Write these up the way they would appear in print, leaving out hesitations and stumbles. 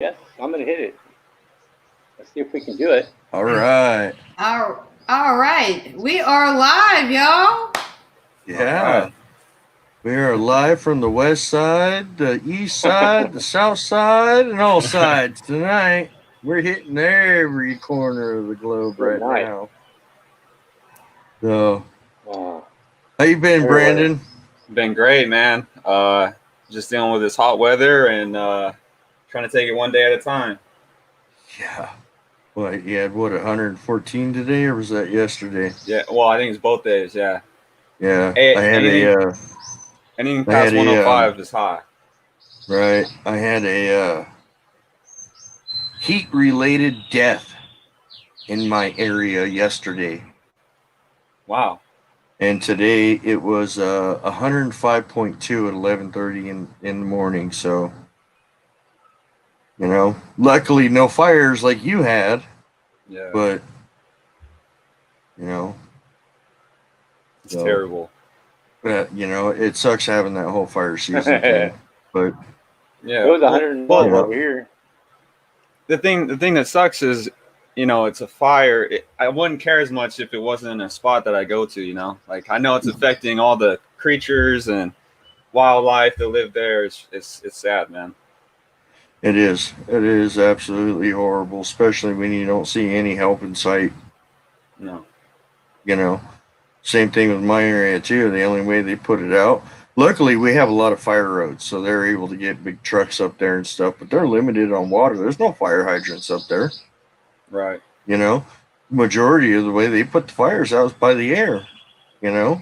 Yes, I'm gonna hit it. Let's see if we can do it. All right. All right. We are live, y'all. Yeah. All right. We are live from the west side, the east side, the south side, and all sides tonight. We're hitting every corner of the globe Good right night. now. So, Wow. how you been, Everywhere. Brandon? Been great, man. Just dealing with this hot weather and trying to take it one day at a time. Yeah. What, you had, 114 today, or was that yesterday? Yeah. Well, I think it's both days. Yeah. Yeah. Hey, I had anything I had past a, 105 is hot. right. I had a heat-related death in my area yesterday. Wow. And today it was 105.2 at 11:30 in the morning. So, luckily no fires like you had, Yeah. but you know, It's so terrible. it sucks having that whole fire season thing. But It Yeah. was Well, 101 well, over here. the thing that sucks is, it's a fire. I wouldn't care as much if it wasn't in a spot that I go to. Like I know it's affecting all the creatures and wildlife that live there. It's sad, man. it is absolutely horrible, especially when you don't see any help in sight. No. You know, Same thing with my area too. The only way they put it out. Luckily, we have a lot of fire roads, so they're able to get big trucks up there and stuff. But they're limited on water. There's no fire hydrants up there. Right. You know, Majority of the way they put the fires out is by the air. You know,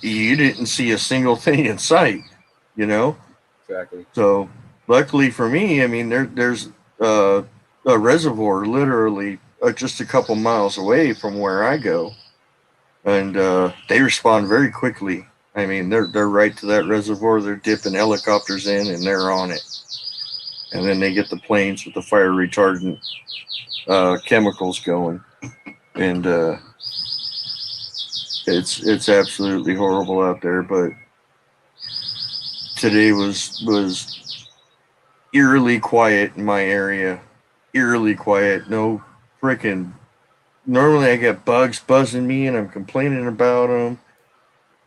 you didn't see a single thing in sight. You know, Exactly. so luckily for me, I mean, there's a reservoir literally just a couple miles away from where I go, and they respond very quickly. I mean, they're right to that reservoir. They're dipping helicopters in, and they're on it. And then they get the planes with the fire retardant chemicals going, and it's absolutely horrible out there. But today was eerily quiet in my area. Eerily quiet. No freaking. Normally I get bugs buzzing me, and I'm complaining about them.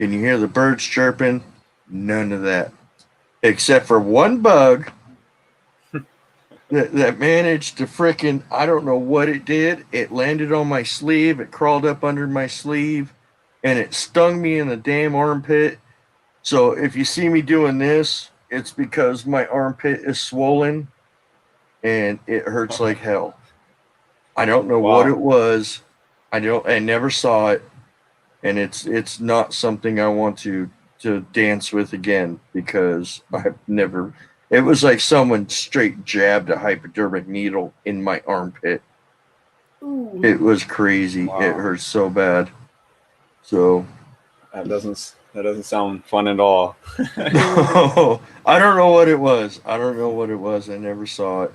And you hear the birds chirping. None of that, except for one bug that managed to frickin' I don't know what it did. It landed on my sleeve. It crawled up under my sleeve, and it stung me in the damn armpit. So if you see me doing this, it's because my armpit is swollen and it hurts like hell. I don't know what it Wow. was. I never saw it, and it's not something I want to dance with again because I've never. It was like someone straight jabbed a hypodermic needle in my armpit. Ooh. It was crazy. It Wow. hurt so bad. So That doesn't sound fun at all. I don't know what it was. I don't know what it was. I never saw it,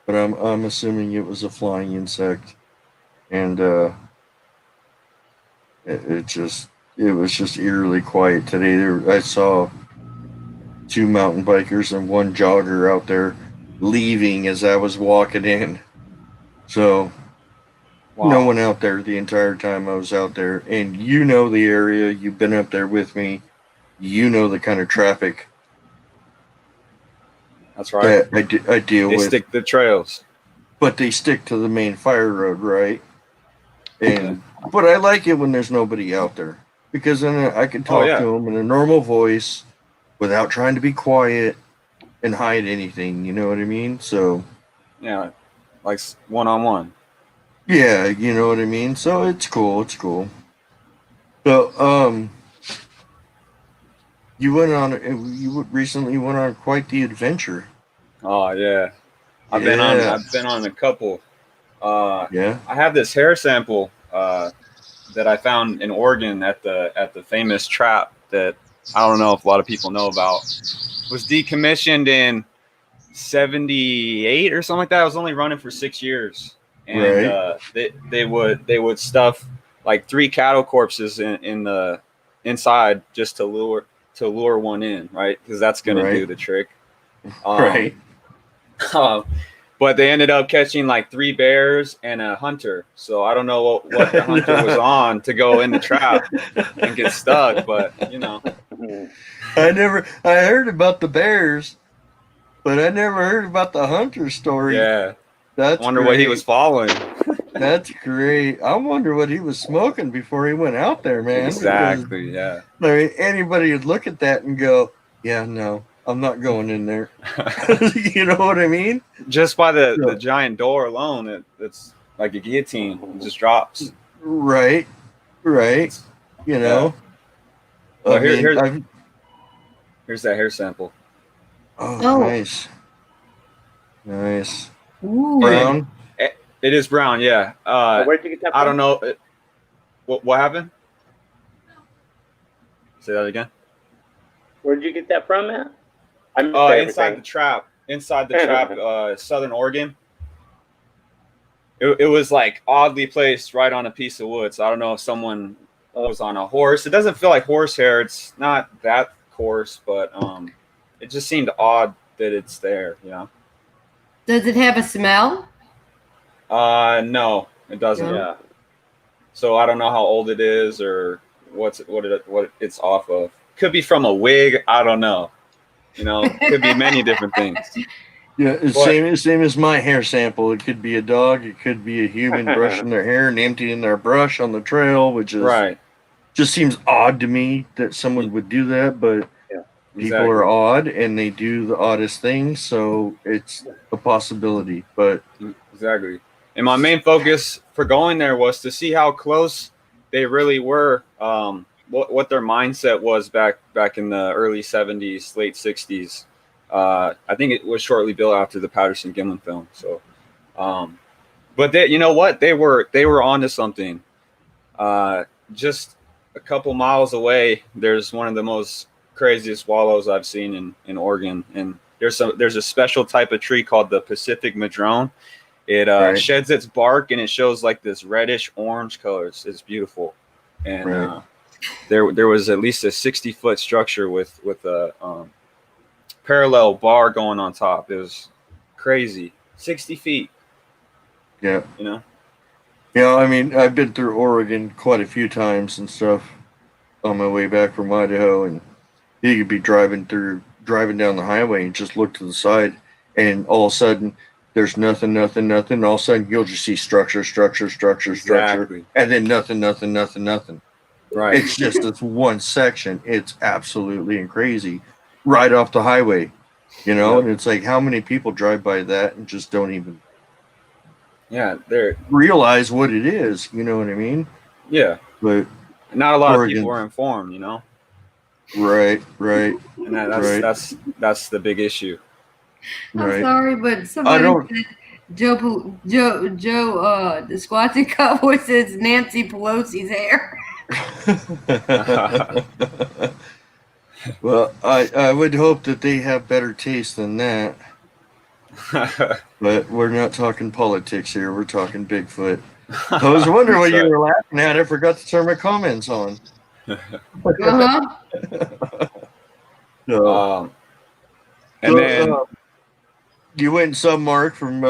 but I'm assuming it was a flying insect, and it was just eerily quiet today. I saw two mountain bikers and one jogger out there leaving as I was walking in. So no Wow. one out there the entire time I was out there. And you know the area. You've been up there with me. You know the kind of traffic That's right. that I deal They with. stick the trails. But they stick to the main fire road, right? Yeah. But I like it when there's nobody out there because then I can Oh talk to yeah. them in a normal voice without trying to be quiet and hide anything. You know what I mean? So Yeah. Like one on one. yeah, you know what I mean. So it's cool. It's cool. So you recently went on quite the adventure. Oh yeah. Yeah, I've been on a couple. Uh, yeah, I have this hair sample that I found in Oregon at the famous trap that I don't know if a lot of people know about. Was decommissioned in '78 or something like that. I was only running for 6 years, and right, they would stuff like three cattle corpses in the inside just to lure one in, right? Because that's gonna right, do the trick. Um, right. But they ended up catching like 3 bears and a hunter. So I don't know what the hunter was on to go in the trap and get stuck. But you know, I heard about the bears, but I never heard about the hunter story. yeah. That's I wonder great. what he was following. That's great. I wonder what he was smoking before he went out there, man. Exactly. Yeah. Because, I mean, anybody would look at that and go, "Yeah, no, I'm not going in there." You know what I mean? Just by the Yeah. giant door alone, it's like a guillotine. It just drops. Right. You know. Well, I mean, here's that hair sample. Oh, nice. Ooh. Brown. It is brown, yeah. Where'd you get that from? I don't know. What happened? Say that again. Where'd you get that from, man? I missed Inside the trap. Southern Oregon. It was like oddly placed right on a piece of wood. So I don't know if someone was on a horse. It doesn't feel like horsehair. It's not that coarse, but it just seemed odd that it's there, you know. Does it have a smell? No, it doesn't. No? Yeah. So I don't know how old it is or what it's off of. Could be from a wig. I don't know. You know, could be many different things. Yeah, it's same as my hair sample. It could be a dog. It could be a human brushing their hair and emptying their brush on the trail, which is Right. Just seems odd to me that someone would do that. But people are odd and they do the oddest things, so it's a possibility. But exactly. And my main focus for going there was to see how close they really were. What their mindset was back in the early 70s, late 60s. I think it was shortly built after the Patterson Gimlin film. So, but you know what? They were onto something. Just a couple miles away, there's one of the most craziest wallows I've seen in Oregon, and there's a special type of tree called the Pacific Madrone. It sheds its bark and it shows like this reddish orange colors. It's beautiful, and there was at least a 60-foot structure with a parallel bar going on top. It was crazy. 60 feet. Yeah. You know? Yeah, I mean, I've been through Oregon quite a few times and stuff on my way back from Idaho, and you could be driving down the highway and just look to the side, and all of a sudden there's nothing. All of a sudden you'll just see structure, Exactly. and then nothing. Right. It's just this one section. It's absolutely crazy. Right off the highway, you know, and it's like, how many people drive by that and just don't even realize what it is, you know what I mean? Yeah. But not a lot of people are informed, you know? Right. And that's the big issue. I'm sorry, but somebody said Joe, the Squatchy Cowboy says Nancy Pelosi's hair. Well, I would hope that they have better taste than that. But we're not talking politics here. We're talking Bigfoot. I was wondering what you were laughing at. I forgot to turn my comments on. Then you went and saw Mark from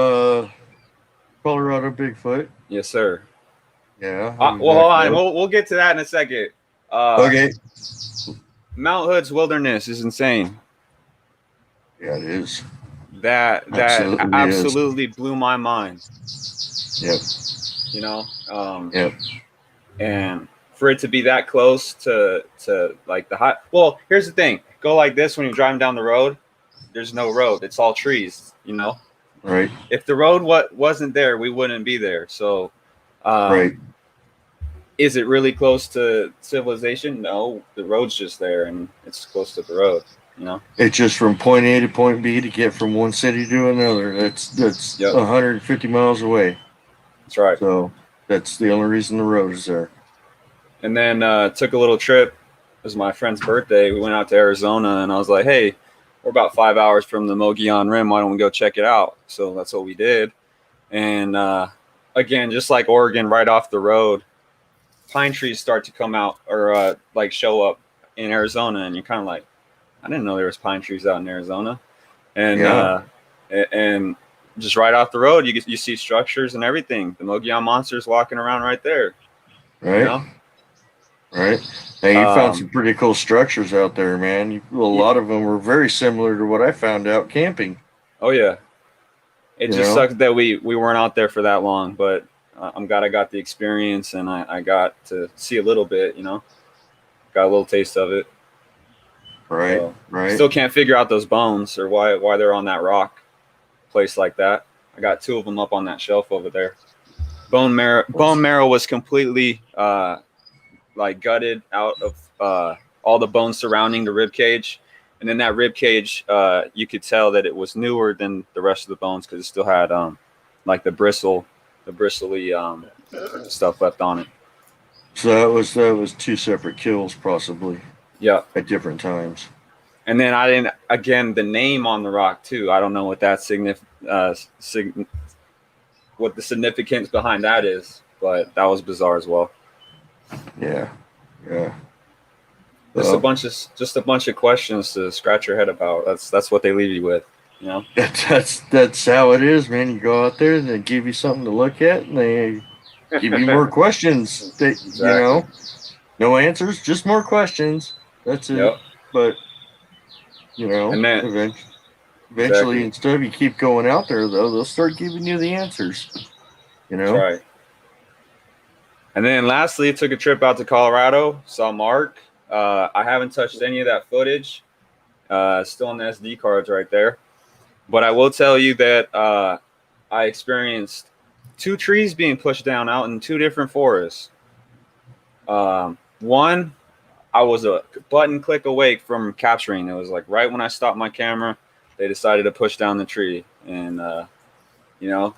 Colorado Bigfoot. Yes, sir. Yeah. Well, hold on. We'll get to that in a second. Okay. Mount Hood's wilderness is insane. Yeah, it is. That absolutely blew my mind. Yep. You know. Yep. And for it to be that close to like the high. Well, here's the thing. Go like this when you're driving down the road. There's no road. It's all trees. You know. Right. If the road wasn't there, we wouldn't be there. So. Right. Is it really close to civilization? No, the road's just there, and it's close to the road. You know, it's just from point A to point B to get from one city to another. That's 150 miles away. That's right. So that's the only reason the road is there. And then took a little trip. It was my friend's birthday. We went out to Arizona, and I was like, "Hey, we're about 5 hours from the Mogollon Rim. Why don't we go check it out?" So that's what we did. And again, just like Oregon, right off the road, pine trees start to come out or like show up in Arizona, and you're kind of like, I didn't know there was pine trees out in Arizona. And And just right off the road, you see structures and everything. The Mogollon monster's walking around right there. Right. You know? Right. Hey, you found some pretty cool structures out there, man. A lot of them were very similar to what I found out camping. Oh yeah. It just sucks that we weren't out there for that long, but I'm glad I got the experience and I got to see a little bit, you know, got a little taste of it. Right. So, right. Still can't figure out those bones or why they're on that rock place like that. I got 2 of them up on that shelf over there. Bone marrow was completely like gutted out of all the bones surrounding the rib cage, and then that rib cage you could tell that it was newer than the rest of the bones because it still had like the bristly stuff left on it. So that was 2 separate kills, possibly. Yeah, at different times. And then the name on the rock too. I don't know what that what the significance behind that is, but that was bizarre as well. Yeah. Just a bunch of questions to scratch your head about. That's what they leave you with, you know. That's how it is, man. You go out there and they give you something to look at, and they give you more questions. Exactly. You know, no answers, just more questions. That's it. Yep. But you know, and then, eventually, instead of you keep going out there, though, they'll start giving you the answers. You know. That's right. And then lastly, took a trip out to Colorado. Saw Mark. I haven't touched any of that footage. Still on the SD cards right there. But I will tell you that I experienced 2 trees being pushed down out in 2 different forests. One, I was a button click away from capturing. It was like right when I stopped my camera, they decided to push down the tree. And, you know,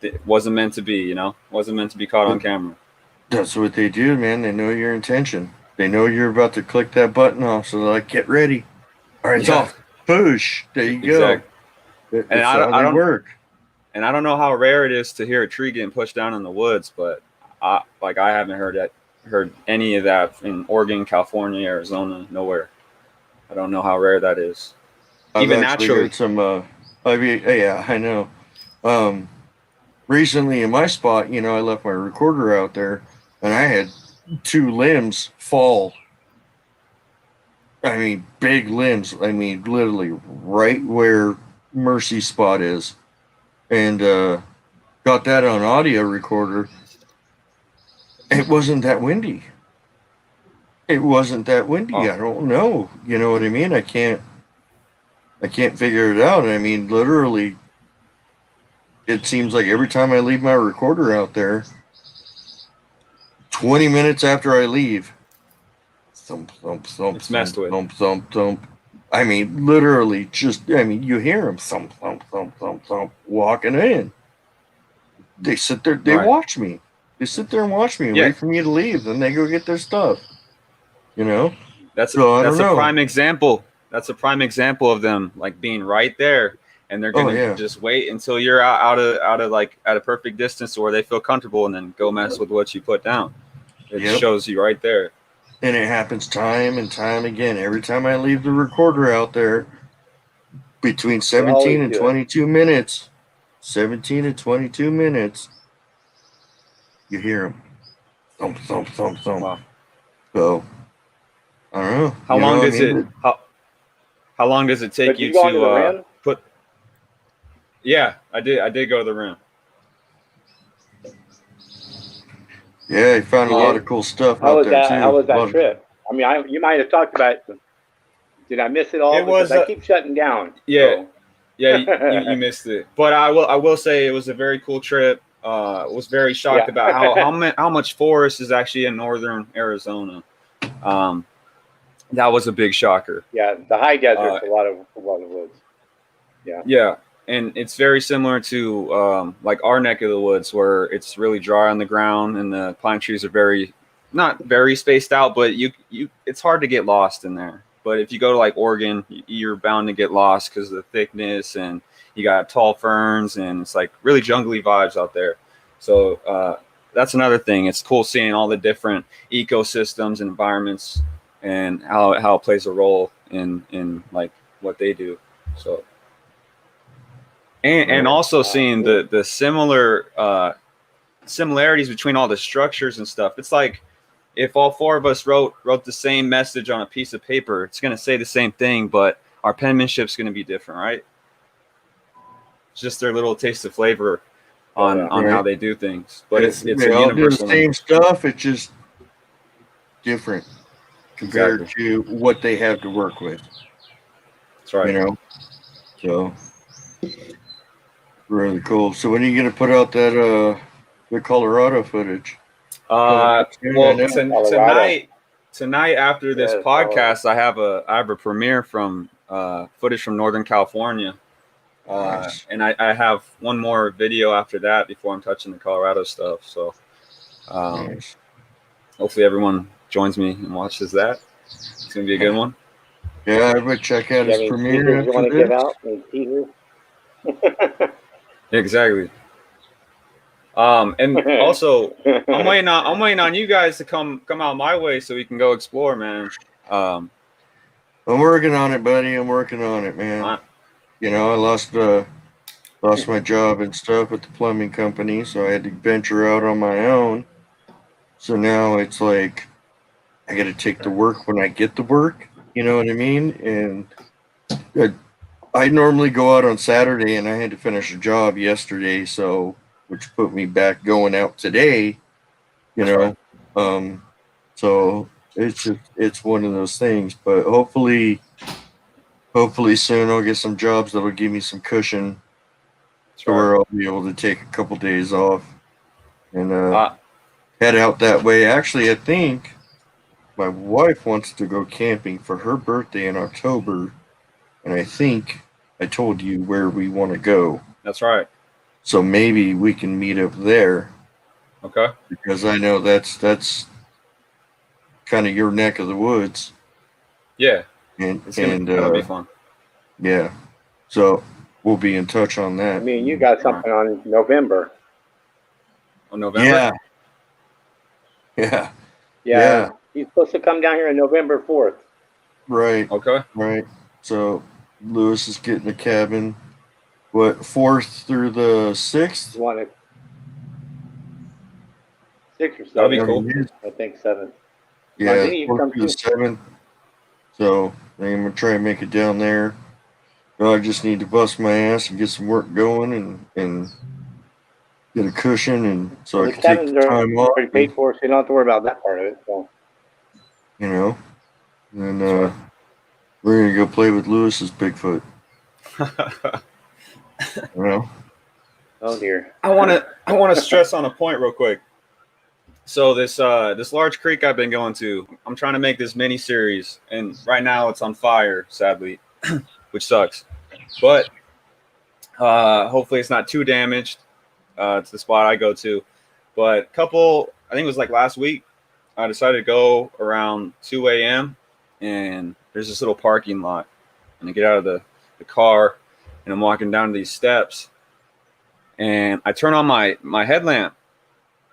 it wasn't meant to be, you know, wasn't meant to be caught on camera. That's what they do, man. They know your intention. They know you're about to click that button off, so they're like, get ready. All right, it's off. Push. There you go. And I don't work. And I don't know how rare it is to hear a tree getting pushed down in the woods, but I haven't heard any of that in Oregon, California, Arizona, nowhere. I don't know how rare that is. Even naturally. Heard some. Yeah, I know. Recently in my spot, you know, I left my recorder out there, and I had 2 limbs fall. I mean, big limbs. I mean, literally right where Mercy's spot is. And got that on audio recorder. It wasn't that windy. I don't know. You know what I mean? I can't figure it out. I mean, literally, it seems like every time I leave my recorder out there, 20 minutes after I leave, thump, thump, thump, it's messed with. Thump, thump, thump. I mean, literally, you hear them thump, thump, thump, thump, thump, walking in. They sit there, they watch me. They sit there and watch me, wait for me to leave, then they go get their stuff. You know? That's a prime example. That's a prime example of them like being right there, and they're gonna just wait until you're out of like at a perfect distance where they feel comfortable, and then go mess with what you put down. It shows you right there. And it happens time and time again. Every time I leave the recorder out there, between 17 and 22 minutes, 17 and 22 minutes, you hear them thump, thump, thump, thump. Wow. So I don't know. How long does it take you to put? Yeah, I did go to the rim. Yeah, he found a lot of cool stuff out there too. How was that trip? I mean, you might have talked about it. Did I miss it all? Because I keep shutting down. Yeah, so. Yeah, you missed it. But I will say it was a very cool trip. Was very shocked about how much forest is actually in northern Arizona. That was a big shocker. Yeah, the high desert's a lot of woods. Yeah. Yeah, and it's very similar to like our neck of the woods, where it's really dry on the ground, and the pine trees are not very spaced out, but it's hard to get lost in there. But if you go to like Oregon, you're bound to get lost because of the thickness, and you got tall ferns, and it's like really jungly vibes out there. So that's another thing. It's cool seeing all the different ecosystems and environments, and how it plays a role in like what they do. So And also seeing the similar similarities between all the structures and stuff. It's like if all four of us wrote the same message on a piece of paper, it's going to say the same thing, but our penmanship's going to be different, right? It's just their little taste of flavor on how they do things. But it's a universal. The same stuff. It's just different compared to what they have to work with. That's right. You know, so really cool. So when are you going to put out that the Colorado footage? Well, tonight after this podcast, I have a premiere from footage from Northern California. Nice. And I have one more video after that before I'm touching the Colorado stuff. So nice. Hopefully everyone joins me and watches that. It's going to be a good one. Yeah, everybody check out his premiere. You want to give out a teaser? Exactly. And also I'm waiting on you guys to come out my way so we can go explore, man. I'm working on it, buddy. I'm working on it, man. You know, I lost my job and stuff at the plumbing company, so I had to venture out on my own. So now it's like I got to take the work when I get the work. You know what I mean? And I normally go out on Saturday, and I had to finish a job yesterday, which put me back going out today. You know, so it's one of those things. But hopefully soon I'll get some jobs that'll give me some cushion, so where I'll be able to take a couple days off and head out that way. Actually, I think my wife wants to go camping for her birthday in October, and I think I told you where we want to go. That's right. So maybe we can meet up there. Okay. Because I know that's kind of your neck of the woods. Yeah. That'll be fun. Yeah. So we'll be in touch on that. I mean, you got something on November. On November? Yeah. He's supposed to come down here on November 4th. Right. Okay. Right. So Lewis is getting a cabin. What, 4th through the 6th? 6 or 7. That'll be cool. I think 7. Yeah, 4th through the 7th. So I'm going to try and make it down there. I just need to bust my ass and get some work going and get a cushion, and so I can take the time off. Already paid for, so you don't have to worry about that part of it. So. You know, and we're gonna go play with Lewis's Bigfoot. You know. Oh dear. I want to stress on a point real quick. So this large creek I've been going to, I'm trying to make this mini series, and right now it's on fire, sadly, which sucks. But hopefully it's not too damaged. It's the spot I go to. But I think it was like last week, I decided to go around 2 a.m. and there's this little parking lot. And I get out of the car and I'm walking down these steps and I turn on my headlamp.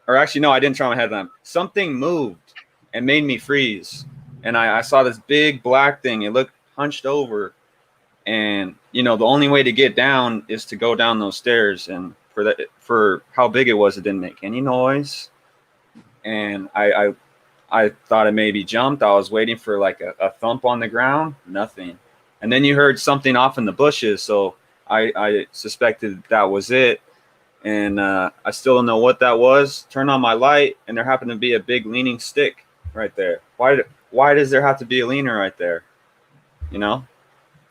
Or actually, no, I didn't turn on my headlamp. Something moved and made me freeze. And I saw this big black thing. It looked hunched over. And, you know, the only way to get down is to go down those stairs. And for how big it was, it didn't make any noise. And I thought it maybe jumped. I was waiting for like a thump on the ground. Nothing. And then you heard something off in the bushes. So I suspected that was it. And I still don't know what that was. Turned on my light, and there happened to be a big leaning stick right there. Why does there have to be a leaner right there? You know?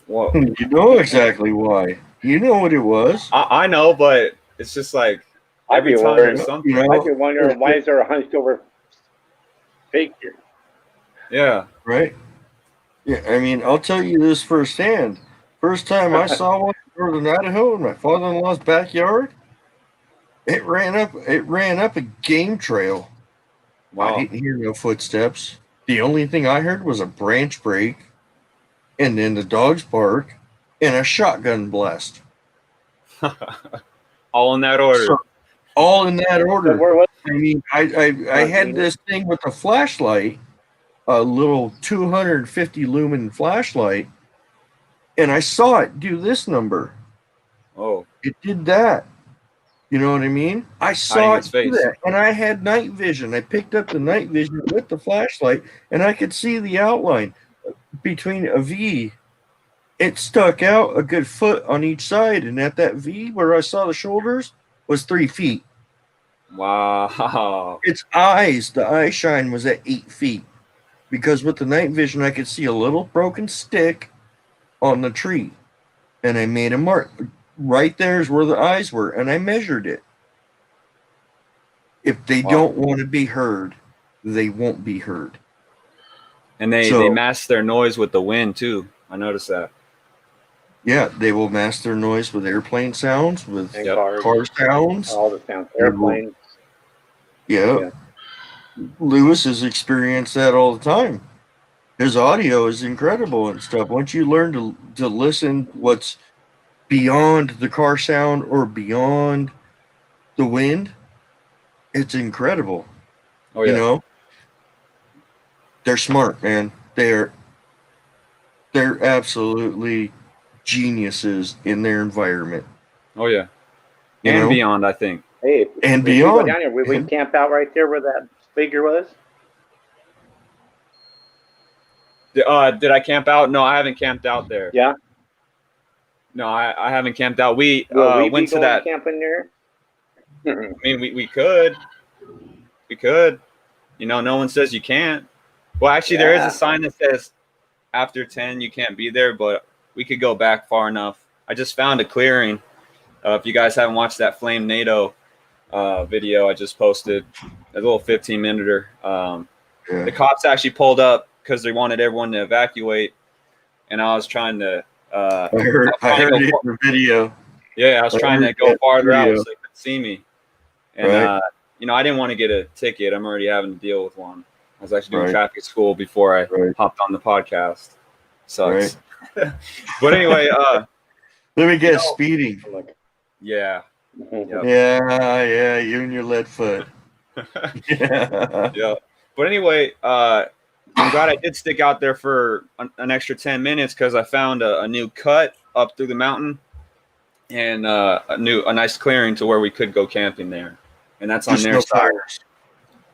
Well, you know exactly why. You know what it was. I know, but it's just like every time there's something. You know, I'd be wondering, why is there a hunched over figure? Yeah. Right? Yeah, I mean, I'll tell you this firsthand. First time I saw one in northern Idaho in my father-in-law's backyard, it ran up a game trail. Wow. I didn't hear no footsteps. The only thing I heard was a branch break, and then the dogs bark, and a shotgun blast. All in that order. So, all in that order. So I mean, I had this thing with a flashlight, a little 250 lumen flashlight, and I saw it do this number. Oh, it did that. You know what I mean? I saw it its do face. that, and I had night vision. I picked up the night vision with the flashlight, and I could see the outline between a V. It stuck out a good foot on each side, and at that V where I saw the shoulders was 3 feet. Wow. Its eyes, the eye shine was at 8 feet, because with the night vision I could see a little broken stick on the tree, and I made a mark. Right there is where the eyes were, and I measured it. If they don't want to be heard, they won't be heard. And they mask their noise with the wind too. I noticed that. Yeah, they will mask their noise with airplane sounds, with car sounds, all the sounds, airplanes. Yeah. Lewis has experienced that all the time. His audio is incredible and stuff. Once you learn to listen what's beyond the car sound or beyond the wind, it's incredible. Oh yeah. You know? They're smart, man. They're absolutely geniuses in their environment. Oh yeah. And beyond, I think. Hey, and beyond. Go down here, we camp out right there where that figure was. Did I camp out? No, I haven't camped out there. Yeah. No, I haven't camped out. We went to that camping there. I mean, we could. We could. You know, no one says you can't. Well, actually, there is a sign that says after 10 you can't be there, but we could go back far enough. I just found a clearing. If you guys haven't watched that Flame NATO video I just posted, a little 15-minuter. The cops actually pulled up because they wanted everyone to evacuate, and I was trying to. I heard it in the video. Yeah, I was trying to go farther out so they could see me, and you know, I didn't want to get a ticket. I'm already having to deal with one. I was actually doing traffic school before I hopped on the podcast. Sucks. But anyway, let me guess, speeding. Yeah. Yep. Yeah, you and your lead foot. Yeah. But anyway, I'm glad I did stick out there for an extra 10 minutes because I found a new cut up through the mountain and a nice clearing to where we could go camping there. And that's on their side.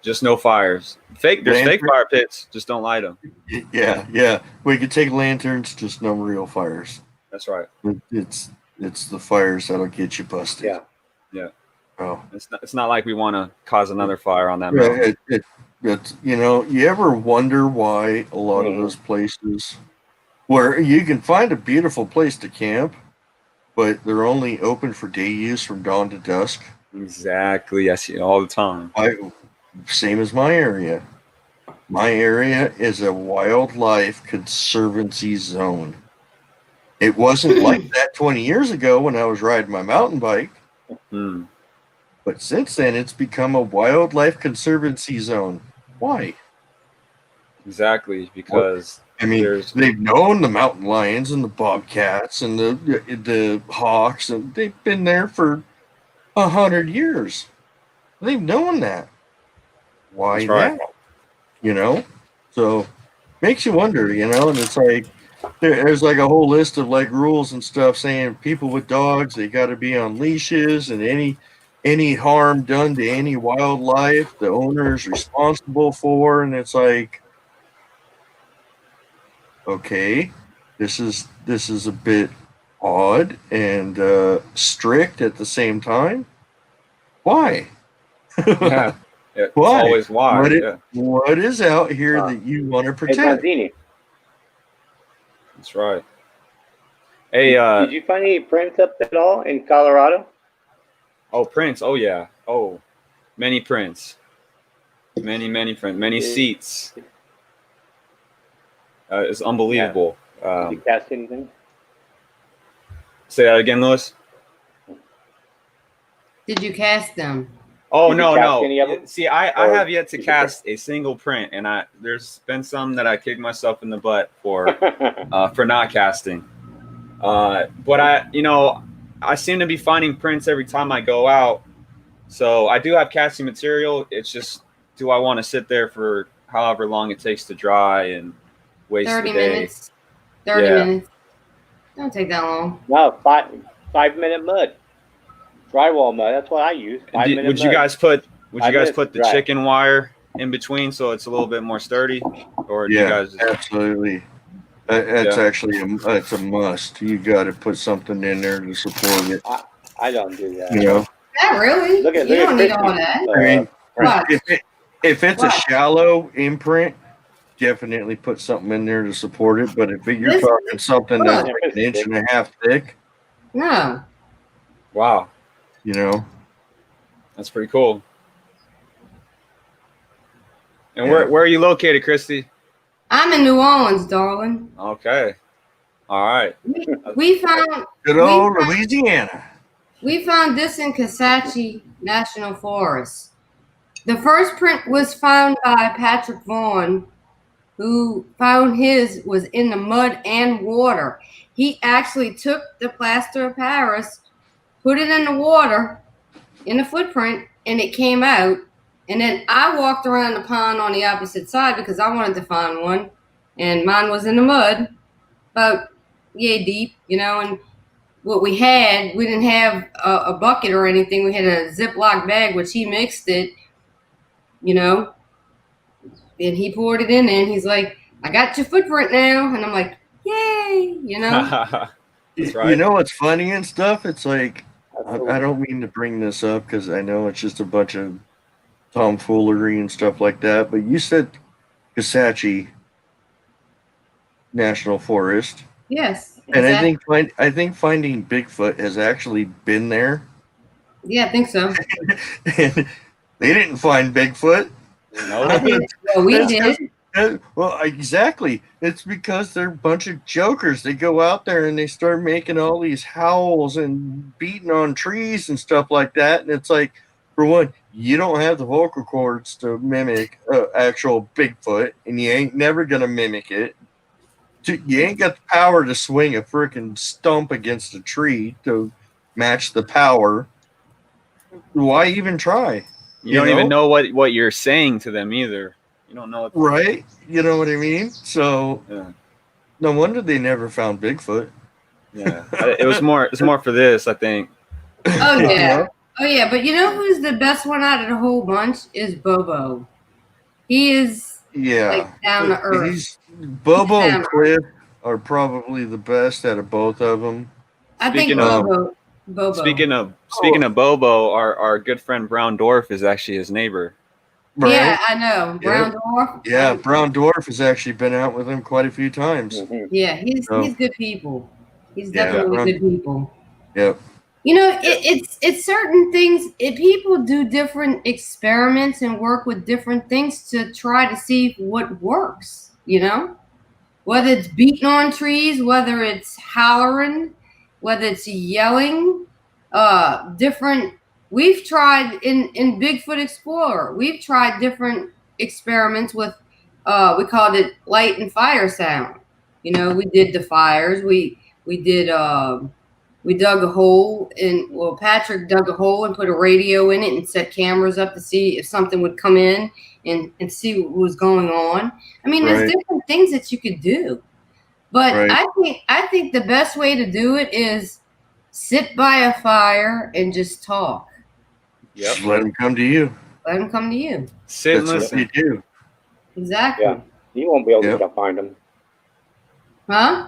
Just no fires. There's fake fire pits. Just don't light them. Yeah. We could take lanterns, just no real fires. That's right. It's the fires that'll get you busted. Yeah. Oh. It's not like we want to cause another fire on that mountain. It's you know, you ever wonder why a lot of those places where you can find a beautiful place to camp, but they're only open for day use from dawn to dusk? Exactly. I see it all the time. Same as my area. My area is a wildlife conservancy zone. It wasn't like that 20 years ago when I was riding my mountain bike. But since then, it's become a wildlife conservancy zone. Why? Exactly, because they've known the mountain lions and the bobcats and the hawks, and they've been there for 100 years. They've known that. Why now? You know? So makes you wonder, you know, and it's like there's like a whole list of like rules and stuff saying people with dogs, they got to be on leashes, and any harm done to any wildlife the owner is responsible for. And it's like, okay, this is a bit odd and strict at the same time. Why? Yeah. It's why? Always why. What is out here that you want to protect? Bronzini. That's right. Hey, did you find any prints up at all in Colorado? Oh, prints. Oh yeah. Oh, many prints. Many prints. Many seats. It's unbelievable. Did you cast anything? Say that again, Lewis. Did you cast them? Oh, no. See, I have yet to cast a single print, and there's been some that I kicked myself in the butt for not casting. But I seem to be finding prints every time I go out. So I do have casting material. It's just, do I want to sit there for however long it takes to dry and waste 30 the day? minutes. 30 minutes. Don't take that long. No, 5-minute mud. Drywall mud. That's what I use. Would you guys put the chicken wire in between so it's a little bit more sturdy? Or do you guys absolutely. That's actually it's a must. You got to put something in there to support it. I don't do that. You know? Not really. Look at you don't need Christy. all that. I mean, What? if it's a shallow imprint, definitely put something in there to support it. But if you're talking something that's like 1.5 inches thick, no. Wow. You know, that's pretty cool. And where are you located, Christy? I'm in New Orleans, darling. Okay. All right. We found good old Louisiana. We found this in Kisatchie National Forest. The first print was found by Patrick Vaughn, who found his was in the mud and water. He actually took the plaster of Paris, put it in the water, in the footprint, and it came out. And then I walked around the pond on the opposite side because I wanted to find one. And mine was in the mud, about yay deep, you know. And what we didn't have a bucket or anything. We had a Ziploc bag, which he mixed it, you know. And he poured it in there, and he's like, I got your footprint now. And I'm like, yay, you know. That's right. You know what's funny and stuff? It's like, I don't mean to bring this up because I know it's just a bunch of tomfoolery and stuff like that, but you said Kisatchie National Forest. Yes. And exactly. I think finding Bigfoot has actually been there. Yeah, I think so. And they didn't find Bigfoot. No. Well, we did. Well, exactly. It's because they're a bunch of jokers. They go out there and they start making all these howls and beating on trees and stuff like that. And it's like, for one, you don't have the vocal cords to mimic actual Bigfoot, and you ain't never going to mimic it. You ain't got the power to swing a freaking stump against a tree to match the power. Why even try? You don't even know what you're saying to them either. You don't know what right? You know what I mean? So no wonder they never found Bigfoot. Yeah. It was more for this, I think. Oh yeah. Oh yeah, but you know who's the best one out of the whole bunch is Bobo. He is like down to earth. Bobo and Cliff are probably the best out of both of them. I think Bobo. Speaking of Bobo, our good friend Brown Dwarf is actually his neighbor. Right? Yeah, I know. Brown Dwarf. Yeah, Brown Dwarf has actually been out with him quite a few times. Mm-hmm. Yeah, he's good people. He's definitely good people. Yep. You know, it's certain things. People do different experiments and work with different things to try to see what works. You know, whether it's beating on trees, whether it's hollering, whether it's yelling, different. We've tried in Bigfoot Explorer. We've tried different experiments with. We called it light and fire sound. You know, we did the fires. We did. We dug a hole Patrick dug a hole and put a radio in it and set cameras up to see if something would come in and see what was going on. I mean, there's different things that you could do. But I think the best way to do it is sit by a fire and just talk. Yep. Just let them come to you. Let them come to you. Sit and listen. What you do. Exactly. Yeah. You won't be able to find them. Huh?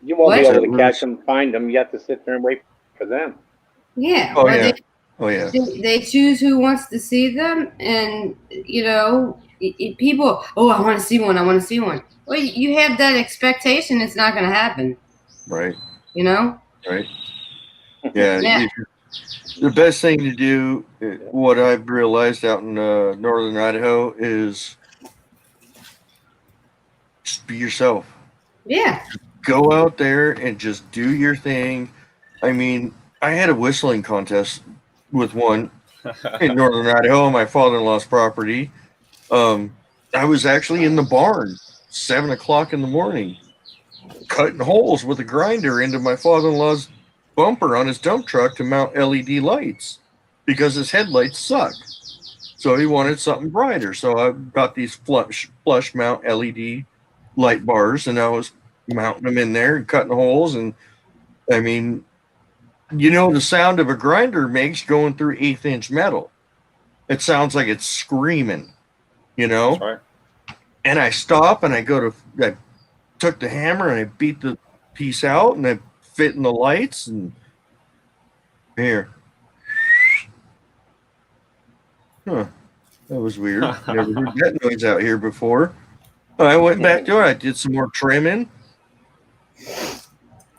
You won't be able to catch them, find them. You have to sit there and wait for them. Yeah. Oh, yeah. They choose who wants to see them. And, you know, people, I want to see one. I want to see one. Well, you have that expectation. It's not going to happen. Right. You know? Right. Yeah. The best thing to do, what I've realized out in northern Idaho, is just be yourself. Yeah. Go out there and just do your thing. I mean, I had a whistling contest with one in northern Idaho on my father-in-law's property. I was actually in the barn 7 o'clock in the morning, cutting holes with a grinder into my father-in-law's bumper on his dump truck to mount LED lights because his headlights suck. So he wanted something brighter. So I got these flush mount LED light bars, and I was mounting them in there and cutting holes and I mean, you know the sound of a grinder makes going through 1/8-inch metal. It sounds like it's screaming, you know? That's right. And I stop and I took the hammer and I beat the piece out and I fit in the lights and here. Huh. That was weird. Never heard that noise out here before. I went back to it. I did some more trimming,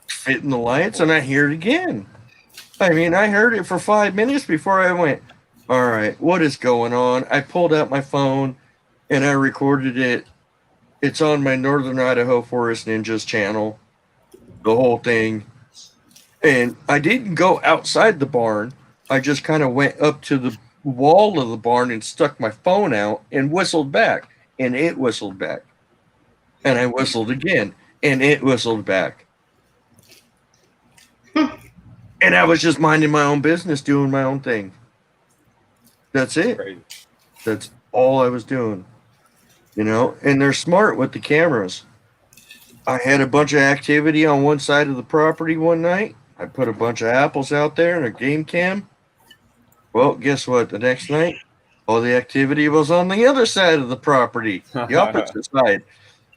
fitting the lights, and I hear it again. I mean, I heard it for 5 minutes before I went, all right, what is going on? I pulled out my phone and I recorded it. It's on my Northern Idaho Forest Ninjas channel, the whole thing. And I didn't go outside the barn. I just kind of went up to the wall of the barn and stuck my phone out and whistled back. And it whistled back. And I whistled again. And it whistled back. And I was just minding my own business, doing my own thing. That's it. Crazy. That's all I was doing. You know, and they're smart with the cameras. I had a bunch of activity on one side of the property one night. I put a bunch of apples out there in a game cam. Well, guess what? The next night, all the activity was on the other side of the property, the opposite side.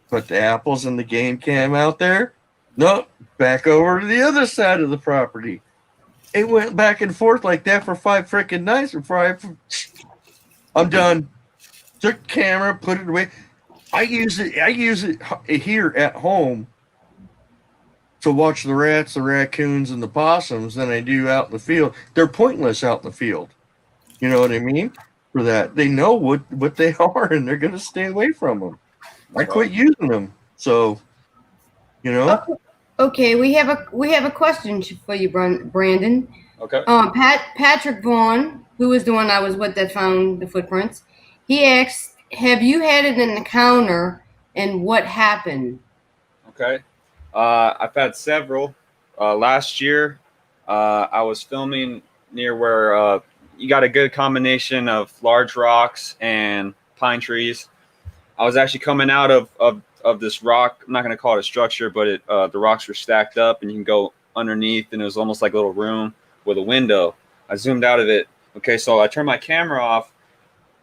Put the apples and the game cam out there. Nope, back over to the other side of the property. It went back and forth like that for 5 freaking nights before I'm done. Took the camera, put it away. I use it here at home to watch the rats, the raccoons, and the possums than I do out in the field. They're pointless out in the field. You know what I mean? For that, they know what they are, and they're going to stay away from them. I quit using them, so you know. Okay, we have a question for you, Brandon. Okay. Patrick Vaughn, who was the one I was with that found the footprints, he asked, "Have you had an encounter, and what happened?" Okay. I've had several. Last year, I was filming near where you got a good combination of large rocks and pine trees. I was actually coming out of this rock. I'm not going to call it a structure, but the rocks were stacked up and you can go underneath, and it was almost like a little room with a window. I zoomed out of it. Okay, so I turned my camera off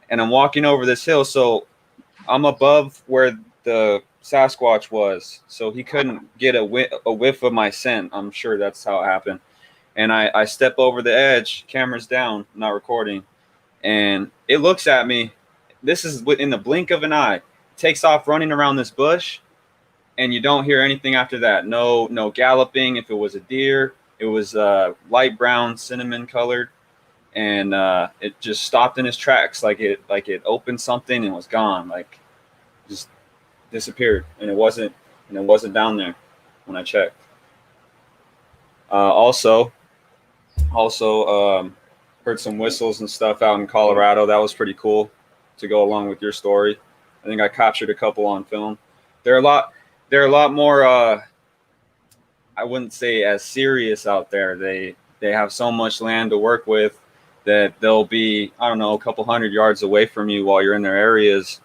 and I'm walking over this hill. So I'm above where the Sasquatch was, so he couldn't get a whiff of my scent. I'm sure that's how it happened. And I step over the edge, camera's down, not recording, and it looks at me. This is within the blink of an eye. It takes off running around this bush, and you don't hear anything after that. No galloping. If it was a deer, it was light brown, cinnamon colored, and it just stopped in its tracks, like it opened something and was gone, like just disappeared, and it wasn't down there when I checked. Also heard some whistles and stuff out in Colorado. That was pretty cool to go along with your story. I think I captured a couple on film. They're a lot more I wouldn't say as serious out there. They have so much land to work with that they'll be, I don't know, a couple 100 yards away from you while you're in their areas,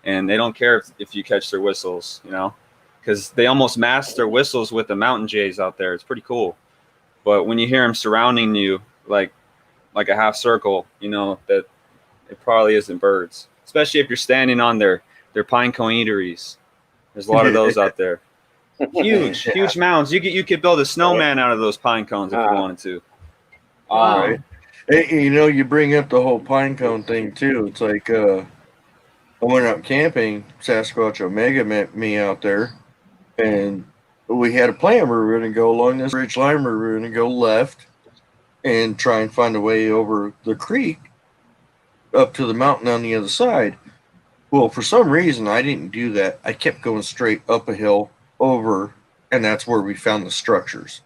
and they don't care if you catch their whistles, you know, because they almost mask their whistles with the mountain jays out there. It's pretty cool. But when you hear them surrounding you, like a half circle, you know that it probably isn't birds, especially if you're standing on their pine cone eateries. There's a lot of those out there. Huge mounds. You could build a snowman out of those pine cones if you wanted to. Right. Hey, you know, you bring up the whole pine cone thing too. It's like I went out camping. Sasquatch Omega met me out there, and we had a plan. We were going to go along this ridge line. We were going to go left and try and find a way over the creek up to the mountain on the other side. Well, for some reason, I didn't do that. I kept going straight up a hill over, and that's where we found the structures.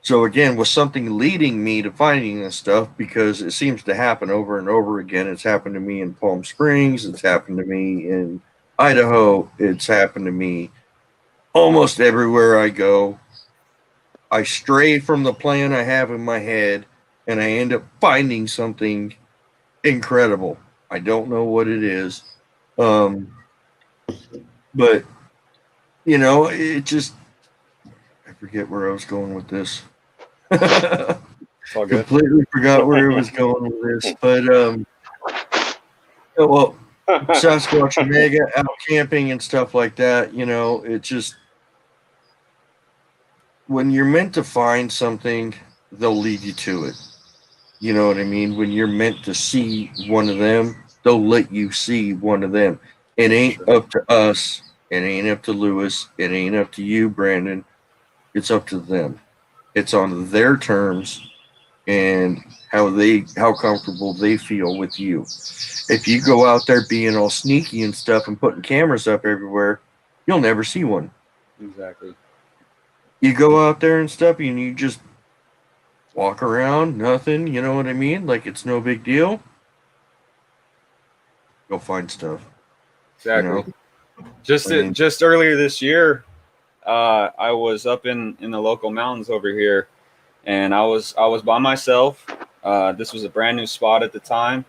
So again, with something leading me to finding this stuff, because it seems to happen over and over again. It's happened to me in Palm Springs. It's happened to me in Idaho. It's happened to me almost everywhere I go. I stray from the plan I have in my head, and I end up finding something incredible. I don't know what it is. But, you know, it just, forget where I was going with this. It's all good. Completely forgot where I was going with this. But well, Sasquatch Omega out camping and stuff like that, you know, it just, when you're meant to find something, they'll lead you to it. You know what I mean? When you're meant to see one of them, they'll let you see one of them. It ain't up to us. It ain't up to Lewis. It ain't up to you, Brandon. It's up to them. It's on their terms and how comfortable they feel with you. If you go out there being all sneaky and stuff and putting cameras up everywhere, you'll never see one. Exactly. You go out there and stuff and you just walk around, nothing, you know what I mean? Like it's no big deal. Go find stuff. Exactly. You know? Just earlier this year, I was up in the local mountains over here, and I was by myself. This was a brand new spot at the time.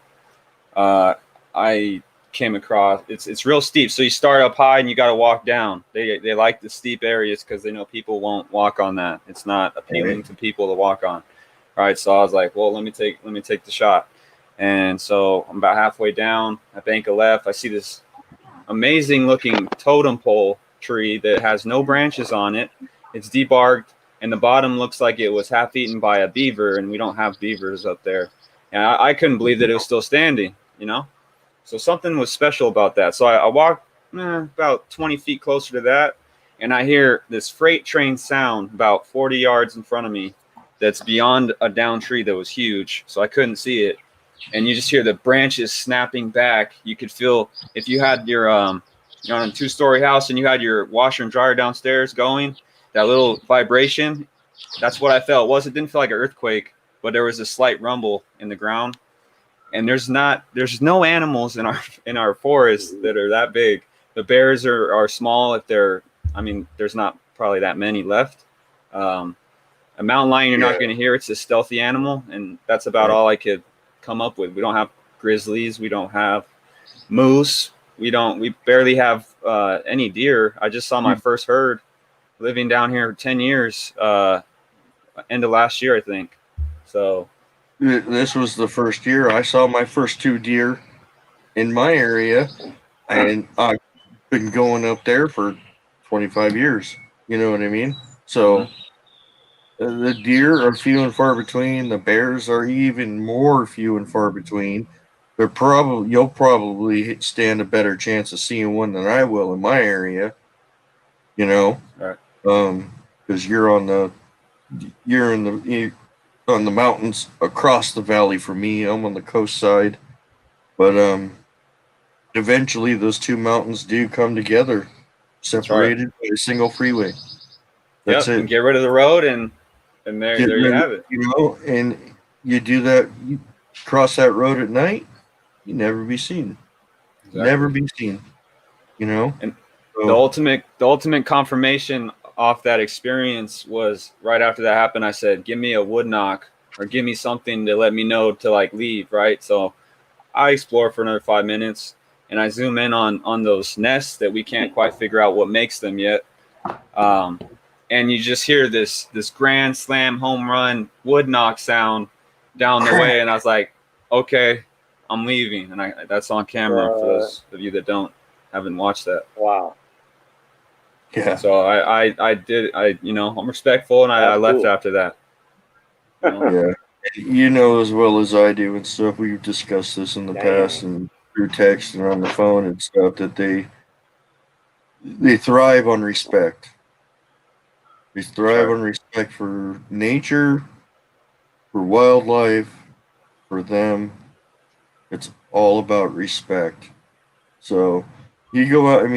I came across it's real steep, so you start up high and you got to walk down. They like the steep areas because they know people won't walk on that. It's not appealing to people to walk on. All right, so I was like, well, let me take the shot. And so I'm about halfway down. I bank a left. I see this amazing looking totem pole tree that has no branches on it. It's debarked, and the bottom looks like it was half eaten by a beaver, and we don't have beavers up there. And I couldn't believe that it was still standing, you know? So something was special about that. So I walked about 20 feet closer to that, and I hear this freight train sound about 40 yards in front of me that's beyond a down tree that was huge, so I couldn't see it. And you just hear the branches snapping back. You could feel if you had your you're on a 2-story house and you had your washer and dryer downstairs going, that little vibration. That's what I felt. It didn't feel like an earthquake, but there was a slight rumble in the ground. And there's no animals in our forest that are that big. The bears are small. There's not probably that many left. A mountain lion, you're not going to hear. It's a stealthy animal, and that's about all I could come up with. We don't have grizzlies. We don't have moose. We barely have any deer. I just saw my first herd living down here 10 years, end of last year, I think. So this was the first year I saw my first 2 deer in my area, and I've been going up there for 25 years. You know what I mean? So the deer are few and far between. The bears are even more few and far between. You'll probably stand a better chance of seeing one than I will in my area. You know, right? Because you're on the mountains across the valley from me. I'm on the coast side, but eventually those 2 mountains do come together, separated by a single freeway. That's it. And get rid of the road, and there you have it. You know, and you do that. You cross that road at night, you never be seen. Exactly. Never be seen. You know, and the ultimate confirmation off that experience was right after that happened. I said, "Give me a wood knock, or give me something to let me know to like leave." Right. So I explore for another 5 minutes, and I zoom in on those nests that we can't quite figure out what makes them yet. And you just hear this grand slam home run wood knock sound down the way, and I was like, "Okay, I'm leaving." And that's on camera for those of you that haven't watched that. Wow. Yeah. So I'm respectful, and I left after that. You know? Yeah. You know as well as I do and stuff. We've discussed this in the past and through text and on the phone and stuff that they thrive on respect. They thrive on respect for nature, for wildlife, for them. It's all about respect. So you go out,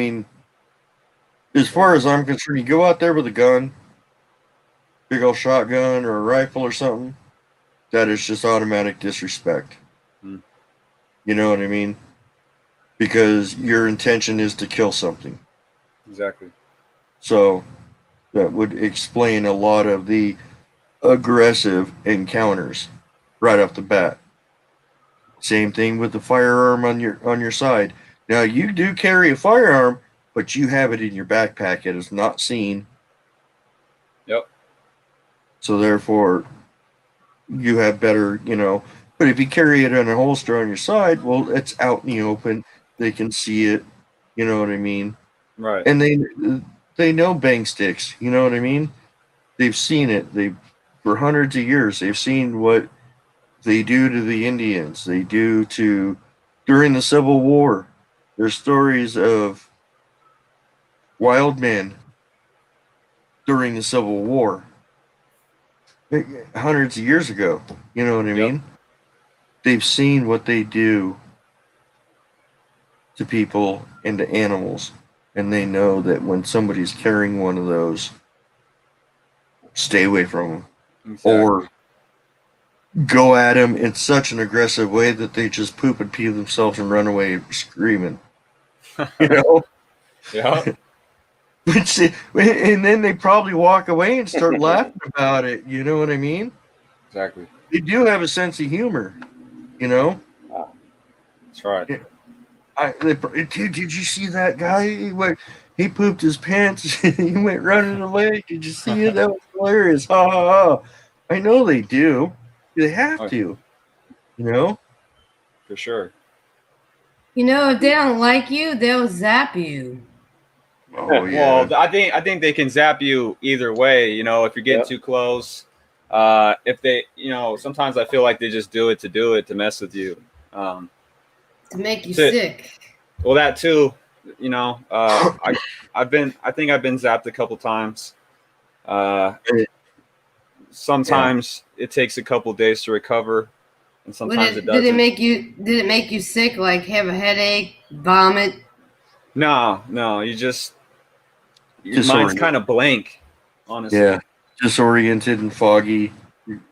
as far as I'm concerned, you go out there with a gun, big old shotgun or a rifle or something, that is just automatic disrespect. Hmm. You know what I mean? Because your intention is to kill something. Exactly. So that would explain a lot of the aggressive encounters right off the bat. Same thing with the firearm on your side. Now you do carry a firearm, but you have it in your backpack. It is not seen. Yep. So therefore, you have better, But if you carry it in a holster on your side, well, it's out in the open. They can see it. You know what I mean? Right. And they know bang sticks. You know what I mean? They've seen it. For hundreds of years, they've seen what they do to the Indians. They do to during the Civil War. There's stories of wild men during the Civil War, hundreds of years ago. You know what I mean? They've seen what they do to people and to animals, and they know that when somebody's carrying one of those, stay away from them. Exactly. Or go at them in such an aggressive way that they just poop and pee themselves and run away screaming. You know? Yeah. And then they probably walk away and start laughing about it. You know what I mean? Exactly. They do have a sense of humor, you know? That's right. Dude, did you see that guy? He pooped his pants. He went running away. Did you see it? That was hilarious. Ha ha ha. I know they do. They have to. You know? For sure. If they don't like you, they'll zap you. Oh yeah. Well, I think they can zap you either way. If you're getting too close. If they, sometimes I feel like they just do it to mess with you. To make you sick. Well, that too. I think I've been zapped a couple times. Sometimes it takes a couple days to recover, and sometimes it doesn't. Did it make you sick? Like have a headache, vomit? No. Your mind's kind of blank, honestly. Yeah, disoriented and foggy.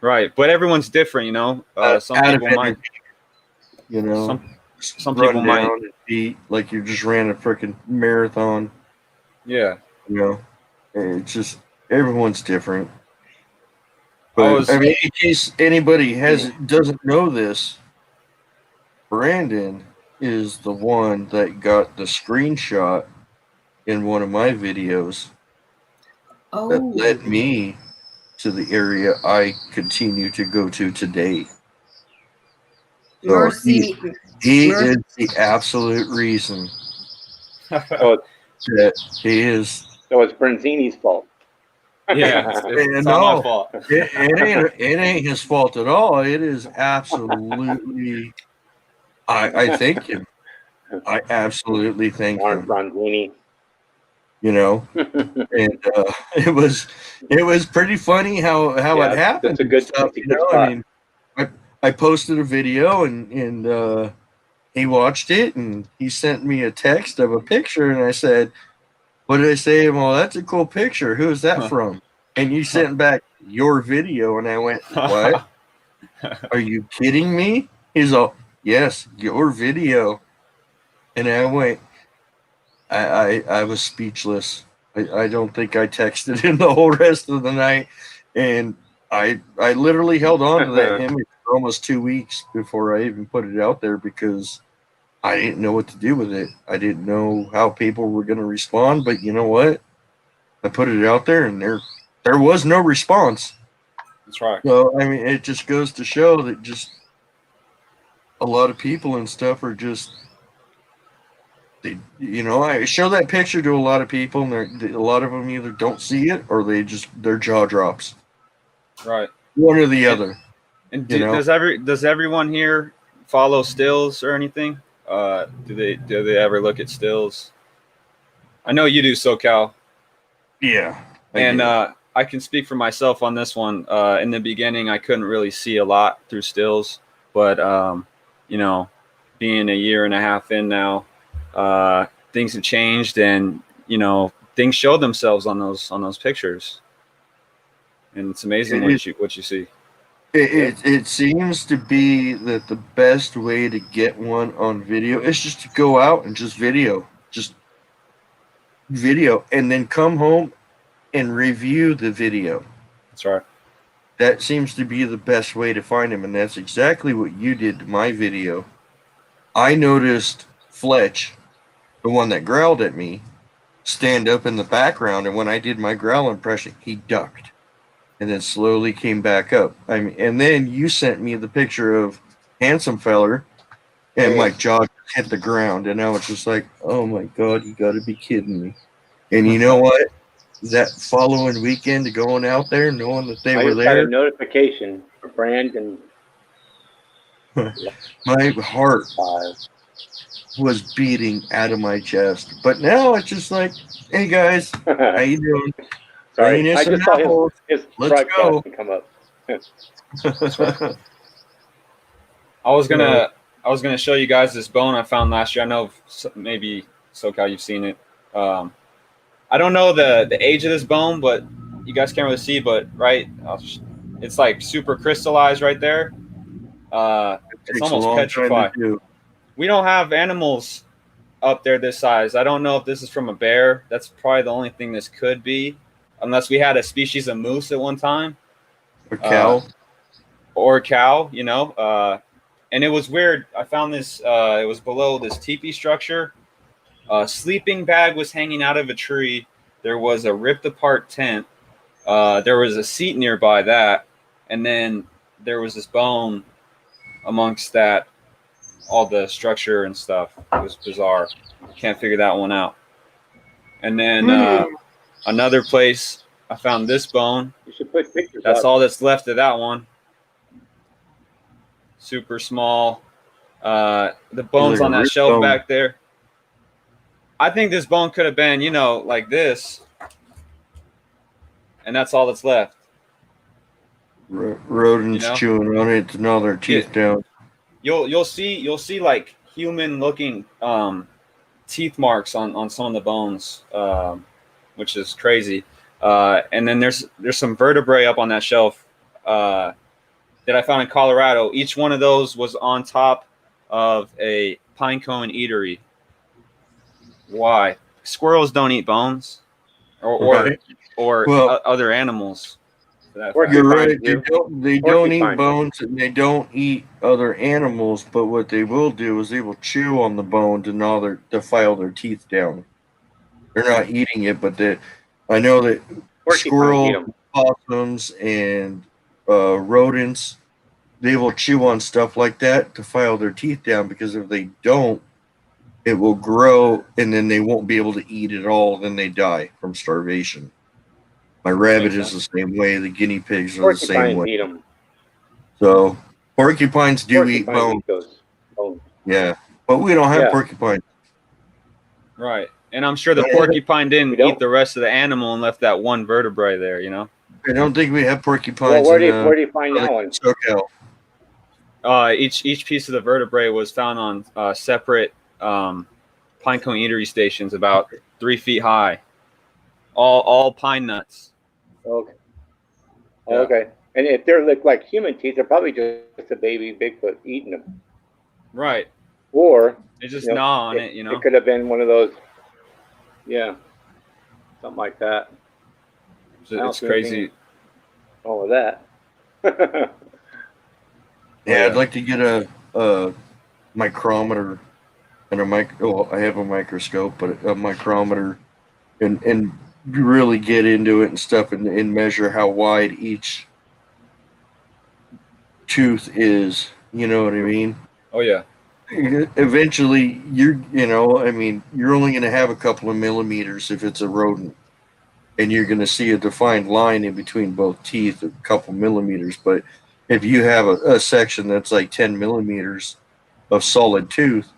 Right, but everyone's different, some people might. Some people might be like you just ran a freaking marathon. Yeah. It's just everyone's different. But in case anybody doesn't know this, Brandon is the one that got the screenshot in one of my videos that led me to the area I continue to go to today. So Mercy. He is the absolute reason that he is. So it's Bronzini's fault. Yeah, it's not my fault. It ain't his fault at all. It is absolutely. I thank him. I absolutely thank him. Bronzini. And it was pretty funny how it happened. That's a good stuff. I mean, I posted a video and he watched it and he sent me a text of a picture and I said, what did I say? Well, that's a cool picture. Who is that from? And you sent back your video and I went, what? Are you kidding me? He's all, yes, your video. And I went, I was speechless. I don't think I texted him the whole rest of the night. And I literally held on to that image for almost 2 weeks before I even put it out there because I didn't know what to do with it. I didn't know how people were going to respond, but you know what? I put it out there and there was no response. That's right. So, I mean, it just goes to show that just a lot of people and stuff are just, I show that picture to a lot of people and a lot of them either don't see it or their jaw drops. Right. One or the other. And does everyone here follow stills or anything? Do they ever look at stills? I know you do, SoCal. Yeah. I can speak for myself on this one. In the beginning, I couldn't really see a lot through stills, but being a year and a half in now, things have changed, and things show themselves on those pictures, and it's amazing what you see. It seems to be that the best way to get one on video is just to go out and just video, and then come home and review the video. That's right. That seems to be the best way to find him, and that's exactly what you did to my video. I noticed Fletch, the one that growled at me, stand up in the background, and when I did my growl impression, he ducked. and then slowly came back up. I mean, and then you sent me the picture of handsome feller, and my jaw hit the ground, and I was just like, "Oh my god, you got to be kidding me!" And you know what? That following weekend, going out there, knowing that they were just got a there, notification for Brandon. my heart was beating out of my chest. But now it's just like, "Hey guys, how you doing?" Sorry, I just saw his Let's go. come up. I was gonna show you guys this bone I found last year. I know maybe SoCal you've seen it. I don't know the age of this bone, but you guys can't really see. But right, it's like super crystallized right there. It's almost petrified. We don't have animals up there this size. I don't know if this is from a bear. That's probably the only thing this could be, unless we had a species of moose at one time. Or cow. Or cow, you know. And it was weird. I found this, it was below this teepee structure. A sleeping bag was hanging out of a tree. There was a ripped apart tent. There was a seat nearby that. And then there was this bone amongst that, all the structure and stuff. It was bizarre. Can't figure that one out. And then another place, I found this bone. You should put pictures That's up. all that's left of that one. Super small. The bones on that shelf back there. I think this bone could have been, you know, like this. And that's all that's left. Rodents chewing on it to gnaw their teeth down. You'll see like human looking teeth marks on some of the bones, which is crazy. And then there's some vertebrae up on that shelf that I found in Colorado. Each one of those was on top of a pine cone eatery. Why? Squirrels don't eat bones, or other animals. You're right. They don't eat bones, and they don't eat other animals. But what they will do is they will chew on the bone to file their teeth down. They're not eating it, but I know that squirrels, possums, and rodents, they will chew on stuff like that to file their teeth down, because if they don't, it will grow, and then they won't be able to eat it all. Then they die from starvation. My rabbit is the same way. The guinea pigs are the same way. Eat them. So porcupines do eat bones. Yeah, but we don't have porcupines. Right, and I'm sure the porcupine didn't eat the rest of the animal and left that one vertebrae there. You know. I don't think we have porcupines. Well, where do you find that one? SoCal. Each piece of the vertebrae was found on separate pine cone eatery stations, about 3 feet high. All pine nuts. Okay. Yeah. Okay. And if they look like human teeth, they're probably just a baby Bigfoot eating them. Right. Or they just gnaw on it, you know. It could have been one of those. Yeah. Something like that. It's crazy. All of that. Yeah, I'd like to get a micrometer and I have a microscope, but a micrometer, and really get into it and stuff, and measure how wide each tooth is. You know what I mean? Oh yeah. Eventually, you're only going to have a couple of millimeters if it's a rodent, and you're going to see a defined line in between both teeth, a couple millimeters. But if you have a section that's like 10 millimeters of solid tooth,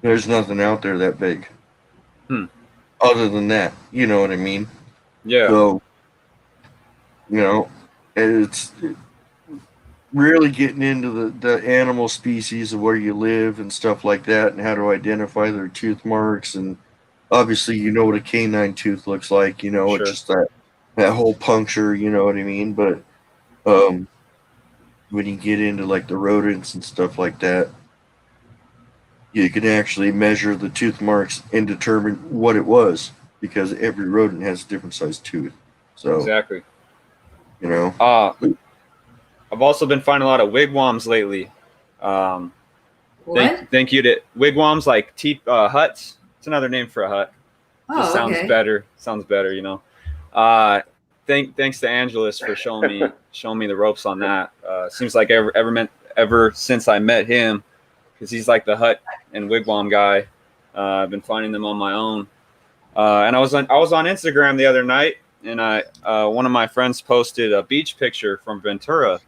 there's nothing out there that big. Other than that, you know what I mean? Yeah. So, it's really getting into the animal species of where you live and stuff like that, and how to identify their tooth marks. And obviously, you know what a canine tooth looks like. Sure. It's just that whole puncture. You know what I mean? But when you get into like the rodents and stuff like that, you can actually measure the tooth marks and determine what it was, because every rodent has a different sized tooth. So exactly. I've also been finding a lot of wigwams lately. What? Thank you to wigwams, like huts. It's another name for a hut. Oh, sounds okay. better. Sounds better, thanks to Angelus for showing me the ropes on that. Seems like ever since I met him, because he's like the hut and wigwam guy. I've been finding them on my own. And I was on Instagram the other night, and one of my friends posted a beach picture from Ventura,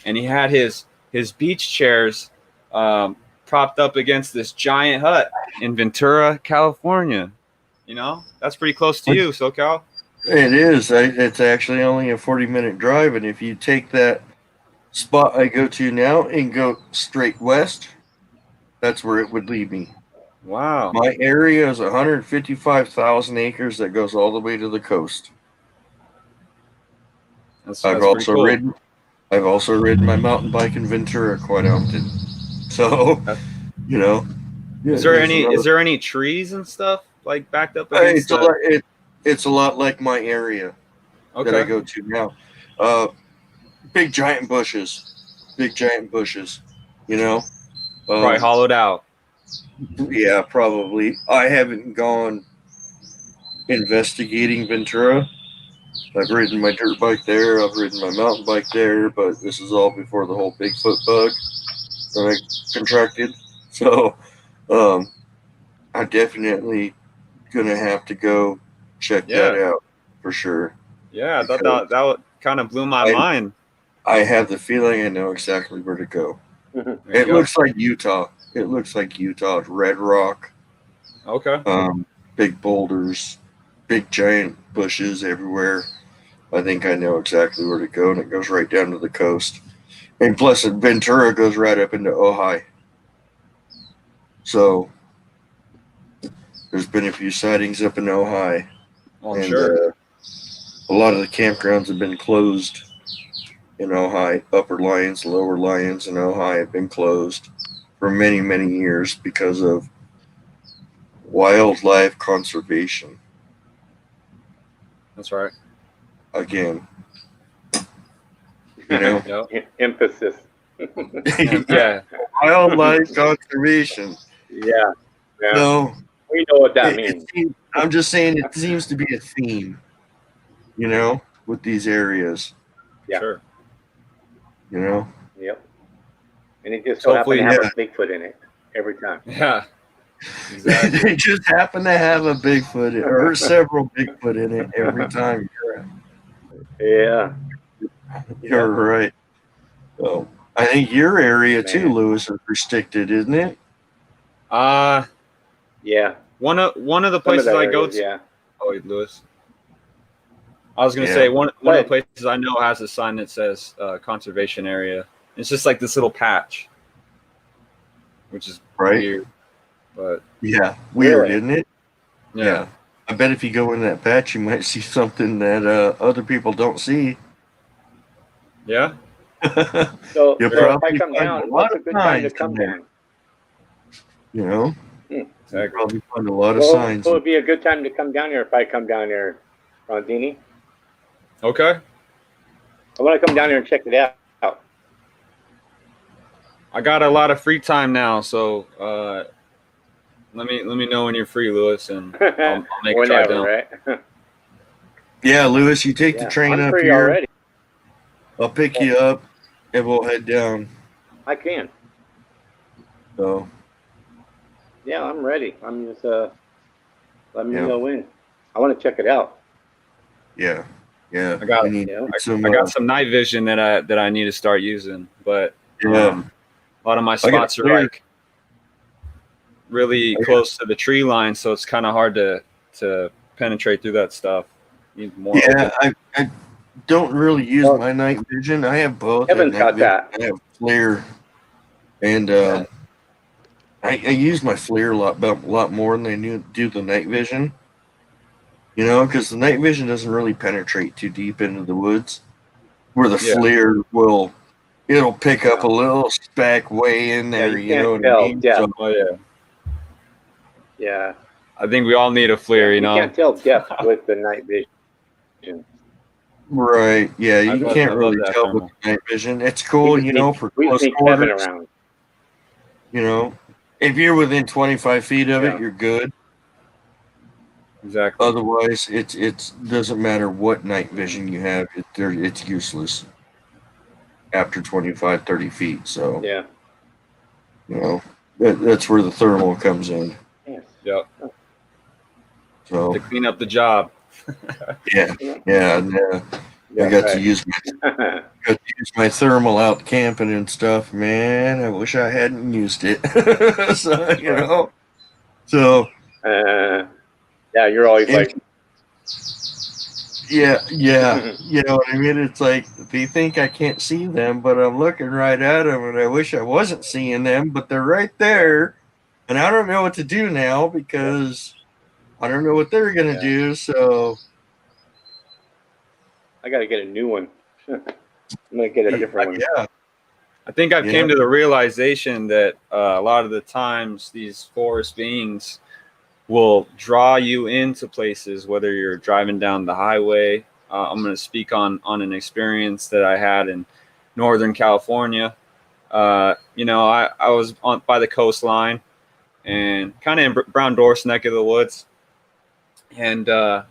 and he had his beach chairs propped up against this giant hut in Ventura, California. You know, that's pretty close to you, SoCal. It is. It's actually only a 40-minute drive, and if you take that spot I go to now and go straight west, that's where it would lead me. Wow. My area is 155,000 acres that goes all the way to the coast. I've also ridden my mountain bike in Ventura quite often. So, you know, is there any trees and stuff like backed up against it's a lot like my area that I go to now. Big giant bushes, you know. Probably hollowed out. Yeah, probably. I haven't gone investigating Ventura. I've ridden my dirt bike there. I've ridden my mountain bike there, but this is all before the whole Bigfoot bug that I contracted. So, I'm definitely gonna have to go check that out for sure. Yeah, I thought that kind of blew my mind. I have the feeling I know exactly where to go. It looks like Utah. It looks like Utah. Red rock. Okay. Big boulders, big giant bushes everywhere. I think I know exactly where to go, and it goes right down to the coast. And plus, Ventura goes right up into Ojai. So, there's been a few sightings up in Ojai. Oh, and, sure. A lot of the campgrounds have been closed in Ojai. Upper Lions, Lower Lions in Ojai have been closed for many, many years because of wildlife conservation. That's right. Again, you know, emphasis. Yeah, wildlife conservation. Yeah. So we know what that means. I'm just saying it seems to be a theme, you know, with these areas. Yeah. Sure. You know. Yep. And it just so happens to have a Bigfoot in it every time. Yeah. Exactly. They just happen to have a Bigfoot or several Bigfoot in it every time. Yeah. You're right. So I think your area too, Lewis, is restricted, isn't it? Yeah. One of the places I go to. Yeah. Oh, wait, Lewis. I was gonna say one of the places I know has a sign that says conservation area. It's just like this little patch, which is weird. But weird, isn't it? Yeah. I bet if you go in that patch, you might see something that other people don't see. Yeah. So if I come down, what's a good time to come down? You know, exactly. Probably find a lot of signs. So it would be a good time to come down here if I come down here, Bronzini. Okay. I want to come down here and check it out. I got a lot of free time now, so let me know when you're free, Lewis, and I'll make a drive down. Right? Yeah, Lewis, you take the train up here. Already. I'll pick you up, and we'll head down. I can. So. Yeah, I'm ready. I'm just let me know when. I want to check it out. Yeah. I got some night vision that I need to start using, but a lot of my spots are like really close to the tree line, so it's kind of hard to penetrate through that stuff. Need more. Yeah, I don't really use my night vision. I have both. Evan's got that. I have FLIR, and I use my FLIR a lot more than I do the night vision. You know, because the night vision doesn't really penetrate too deep into the woods, where the FLIR it'll pick up a little speck way in there. You know what I mean? Yeah. So, yeah. I think we all need a FLIR. You know, you can't tell depth with the night vision. Right. Yeah, you can't really tell with the night vision. It's cool, you know, for close quarters. Around. You know, if you're within 25 feet of it, you're good. Exactly. Otherwise, it doesn't matter what night vision you have. It's useless after 25, 30 feet. So Yeah. you know that's where the thermal comes in. Yes. Yep. So To clean up the job. yeah, and, Yeah, I got to right. use my thermal out camping and stuff. Man, I wish I hadn't used it. So So yeah, you're always and like, yeah, you know what I mean. It's like they think I can't see them, but I'm looking right at them, and I wish I wasn't seeing them, but they're right there, and I don't know what to do now because I don't know what they're gonna Yeah. do. So I got to get a new one. I'm gonna get a different one. yeah, I think I've Yeah. came to the realization that a lot of the times these forest beings will draw you into places, whether you're driving down the highway. I'm going to speak on an experience that I had in Northern California. I was by the coastline and kind of in Brown Dorse neck of the woods. And, I'm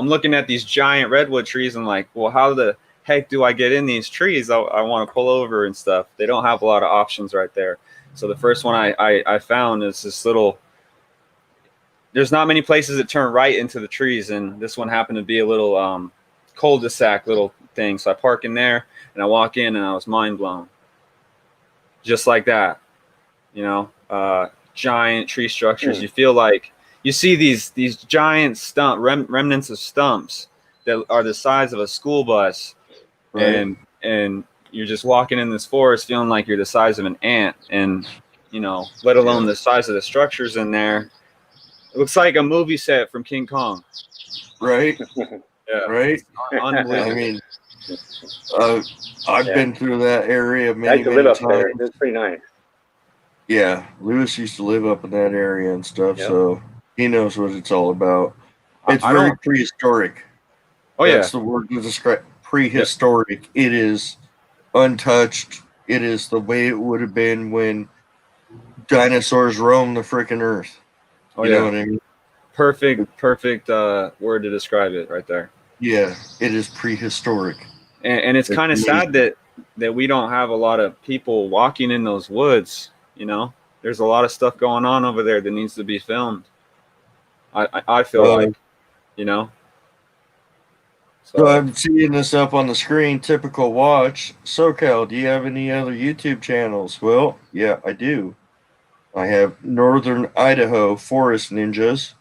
looking at these giant redwood trees and like, well, how the heck do I get in these trees? I want to pull over and stuff. They don't have a lot of options right there. So the first one I found is this little, there's not many places that turn right into the trees. And this one happened to be a little cul-de-sac little thing. So I park in there and I walk in and I was mind blown. Just like that, giant tree structures. You feel like you see these giant remnants of stumps that are the size of a school bus, right. and you're just walking in this forest feeling like you're the size of an ant, and let alone the size of the structures in there. It looks like a movie set from King Kong. Right, Yeah, right. unbelievable. I mean, I've been through that area I many, used to live many up there. times. It's pretty nice. Yeah, Lewis used to live up in that area and stuff, Yep. so he knows what it's all about. It's I very don't. prehistoric. Oh That's yeah, the word to describe prehistoric. It is untouched. It is the way it would have been when dinosaurs roamed the freaking earth. oh You know yeah. what I mean? Perfect word to describe it right there. Yeah, it is prehistoric. And it's It's kind of amazing. sad that we don't have a lot of people walking in those woods. There's a lot of stuff going on over there that needs to be filmed. I feel Uh, like, you know. So So I'm seeing this up on the screen. Typical watch. SoCal, do you have any other YouTube channels? Well, yeah, I do. I have Northern Idaho Forest Ninjas,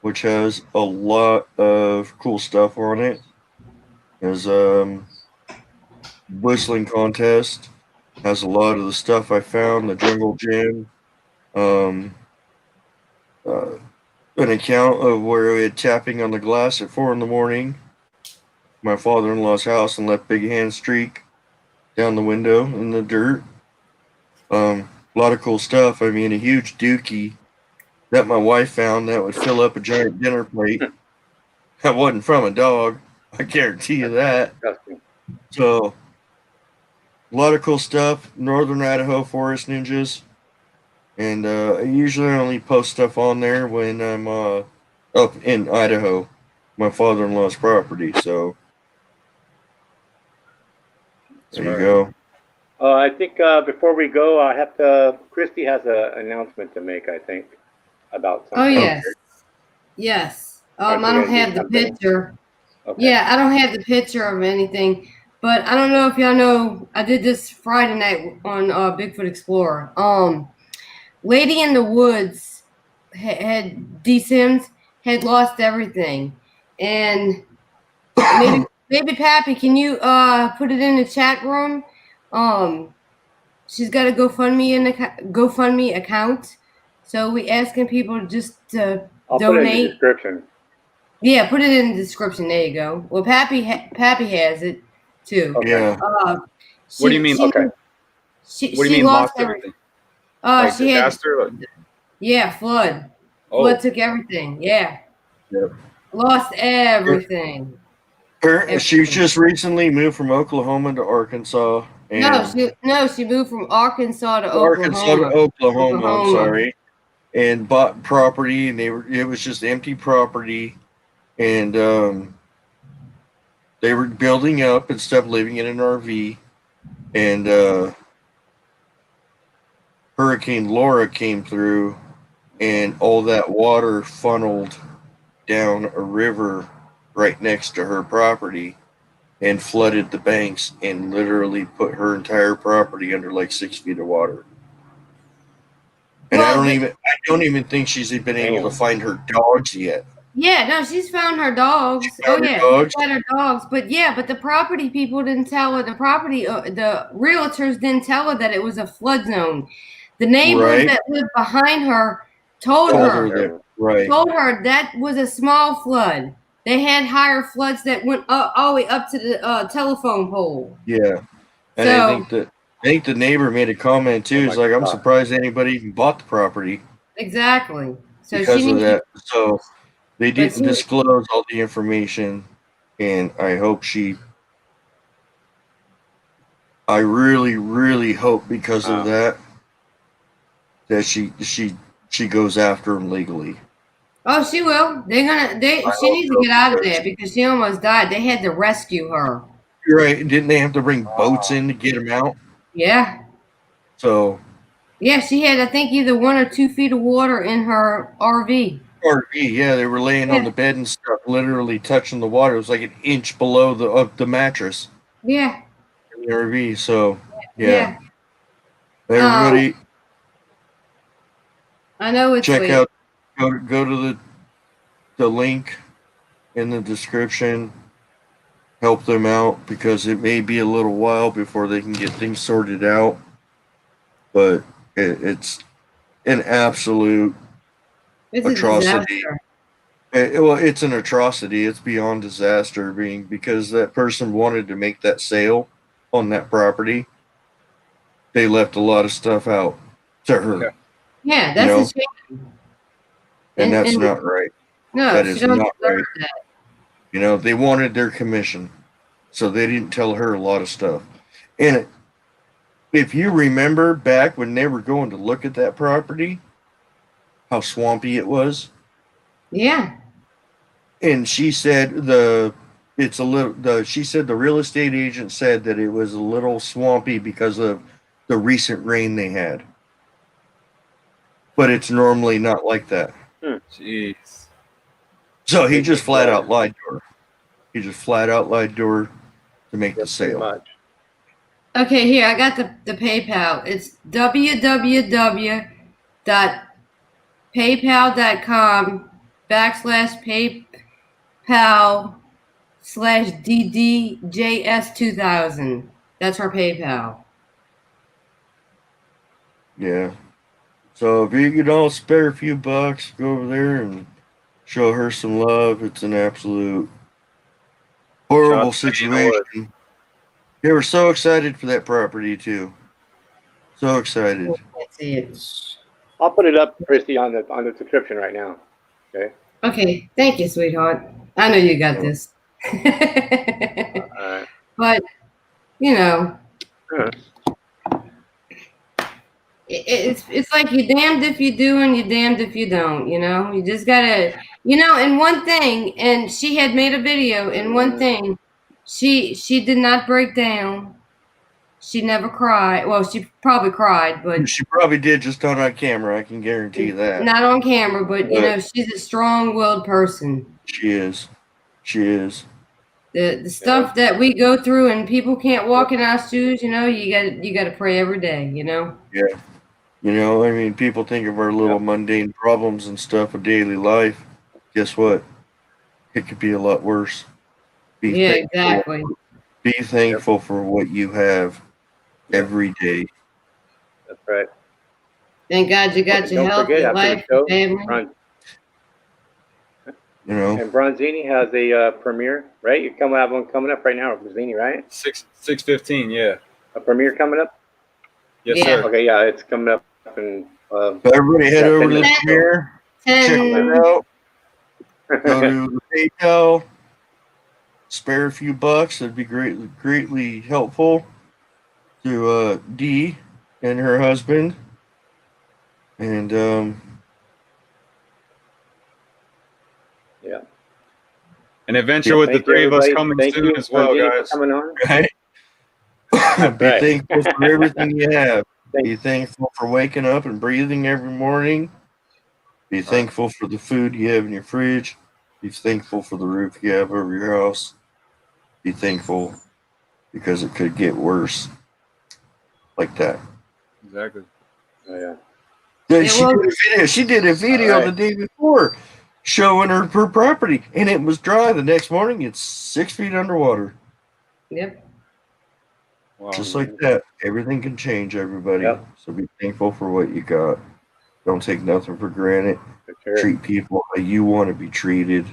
which has a lot of cool stuff on it. There's whistling contest, has a lot of the stuff I found, the jungle gym, um, uh, an account of where we had tapping on the glass at 4 a.m. My father-in-law's house and left big hand streak down the window in the dirt. A lot of cool stuff. I mean, a huge dookie that my wife found that would fill up a giant dinner plate. That wasn't from a dog. I guarantee you that. Disgusting. So, a lot of cool stuff. Northern Idaho Forest Ninjas. And I usually only post stuff on there when I'm up in Idaho, my father-in-law's property. So, there you go. I think before we go, I have to. Christy has an announcement to make. I think about Oh something. yes, yes. Or I she don't gonna do have the something? picture. Okay. Yeah, I don't have the picture of anything, but I don't know if y'all know. I did this Friday night on Bigfoot Explorer. Lady in the Woods had D Sims had lost everything, and maybe Pappy, can you put it in the chat room? She's got a GoFundMe account, so we asking people just to I'll put it in the donate. description. Yeah, put it in the description. There you go. Well, Pappy has it too. Okay. Yeah. what do you mean? Okay. What do you mean lost everything? Like She had disaster? flood. Oh, Flood took everything. Yeah. Yep. Lost everything. She's just recently moved from Oklahoma to Arkansas. And No, she moved from Arkansas to Arkansas to Oklahoma. Oklahoma. I'm sorry. and bought property, and it was just empty property, and they were building up and stuff, living in an RV, and Hurricane Laura came through, and all that water funneled down a river right next to her property and flooded the banks and literally put her entire property under like 6 feet of water. And Well, I don't even think she's been able to find her dogs yet. Yeah, no, she's found her dogs. Found her Yeah, dogs? she's got her dogs. But yeah, but the property people didn't tell her. The realtors didn't tell her that it was a flood zone. The neighbors Right. that lived behind her told Told her her that, right. that was a small flood. They had higher floods that went all the way up to the telephone pole. Yeah. And So I think the neighbor made a comment too. It's like, I'm surprised anybody even bought the property exactly. So because she of needs. that. So they But didn't see- disclose all the information, and I hope I really, really hope because of that she goes after him legally. Oh, she will. She needs to get out of there because she almost died. They had to rescue her. You're right. Didn't they have to bring boats in to get him out? Yeah. So Yeah, she had, I think, either 1 or 2 feet of water in her RV. RV, yeah, they were laying on the bed and stuff, literally touching the water. It was like an inch below the mattress Yeah. in the RV. So yeah. Yeah. Everybody I know it's check late. out go to the link in the description. Help them out because it may be a little while before they can get things sorted out. But it's an absolute It's atrocity. a disaster. Well, it's an atrocity. It's beyond disaster because that person wanted to make that sale on that property. They left a lot of stuff out to her. Yeah, that's a shame. And that's not right. No, that she is don't not deserve right. that. They wanted their commission, so they didn't tell her a lot of stuff. And if you remember back when they were going to look at that property, how swampy it was. Yeah. And she said she said the real estate agent said that it was a little swampy because of the recent rain they had. But it's normally not like that. Jeez. So he just flat out lied to her. He just flat out lied to her to make the sale. Much. Okay, here, I got the PayPal. It's www.paypal.com/PayPal/DDJS2000. That's her PayPal. Yeah. So if you could all spare a few bucks, go over there and show her some love. It's an absolute horrible situation. They were so excited for that property too. So excited. Let's see it. I'll put it up, Christy, on the description right now. Okay. Okay, thank you, sweetheart. I know you got this. But it's like you're damned if you do and you're damned if you don't. You just gotta, and one thing. And she had made a video, and one thing, she did not break down. She never cried. Well, she probably cried, but she probably did, just not on camera. I can guarantee that. Not on camera, but she's a strong-willed person. She is. She is. The stuff that we go through, and people can't walk in our shoes. You got to pray every day. Yeah. I mean, people think of our little mundane problems and stuff of daily life. Guess what? It could be a lot worse. Exactly. Be thankful for what you have every day. That's right. Thank God you got your health, your life, your family. And Bronzini has a premiere, right? You have one coming up right now, Bronzini, right? 6/15, yeah. A premiere coming up? Yes, sir. Okay, yeah, it's coming up in everybody head over to the premiere. Check it out. Go to the PayPal. Spare a few bucks. That'd be greatly helpful to Dee and her husband. And An adventure with the Thank you, three of us everybody. coming Thank soon you, as well, Bronzini, guys. for coming on. Right? Be Right. thankful for everything you have. Thank- Be thankful for waking up and breathing every morning. Be thankful for the food you have in your fridge. Be thankful for the roof you have over your house. Be thankful because it could get worse. Like that. Exactly. Oh, yeah. Then Yeah, she well- did a video. She did a video All right. the day before showing her property, and it was dry. The next morning, it's 6 feet underwater. Yep. Wow. Just like that. Everything can change, everybody. Yep. So be thankful for what you got. Don't take nothing for granted. For sure. Treat people how you want to be treated.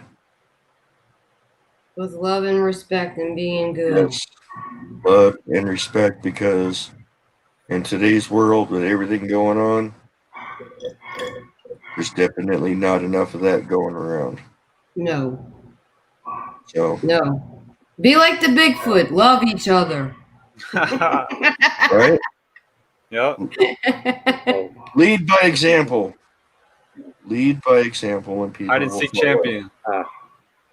With love and respect and being good. Yes. Love and respect, because in today's world with everything going on, there's definitely not enough of that going around. No. So, No. Be like the Bigfoot. Love each other. right? Yep. Oh, Lead by example. Lead by example when people Hide and will seek follow. champion.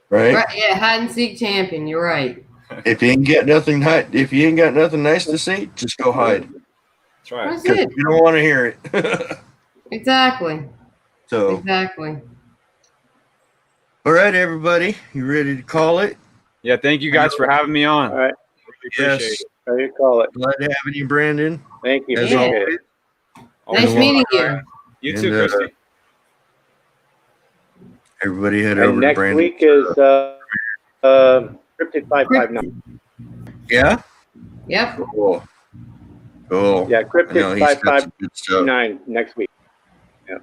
Right? Right, yeah, hide and seek champion. You're right. If you ain't got nothing nice to say, just go hide. That's right. That's Because it. you don't want to hear it. Exactly. So, Exactly. all right, everybody, you ready to call it? Yeah, thank you guys for having me on. all right. Really appreciate Yes. it. How do you call it? Glad to have you, Brandon. Thank you. As Yeah. Appreciate it. always. Nice And meeting you. You And, too, Christy. Everybody head over And to next Brandon. week is Cryptid 559. Yeah? Yep. Cool. Cool. Yeah, I know Cryptid he's got some good stuff. 559 next week.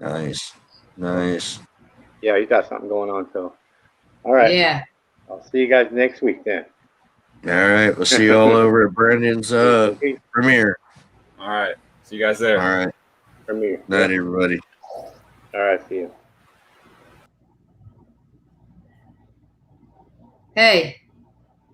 Nice. Nice. Yeah, he's got something going on. So, all right. Yeah. I'll see you guys next week then. All right. We'll see you all over at Brandon's Okay, premiere. All right. See you guys there. All right. premiere. Night, everybody. All right. See you. Hey.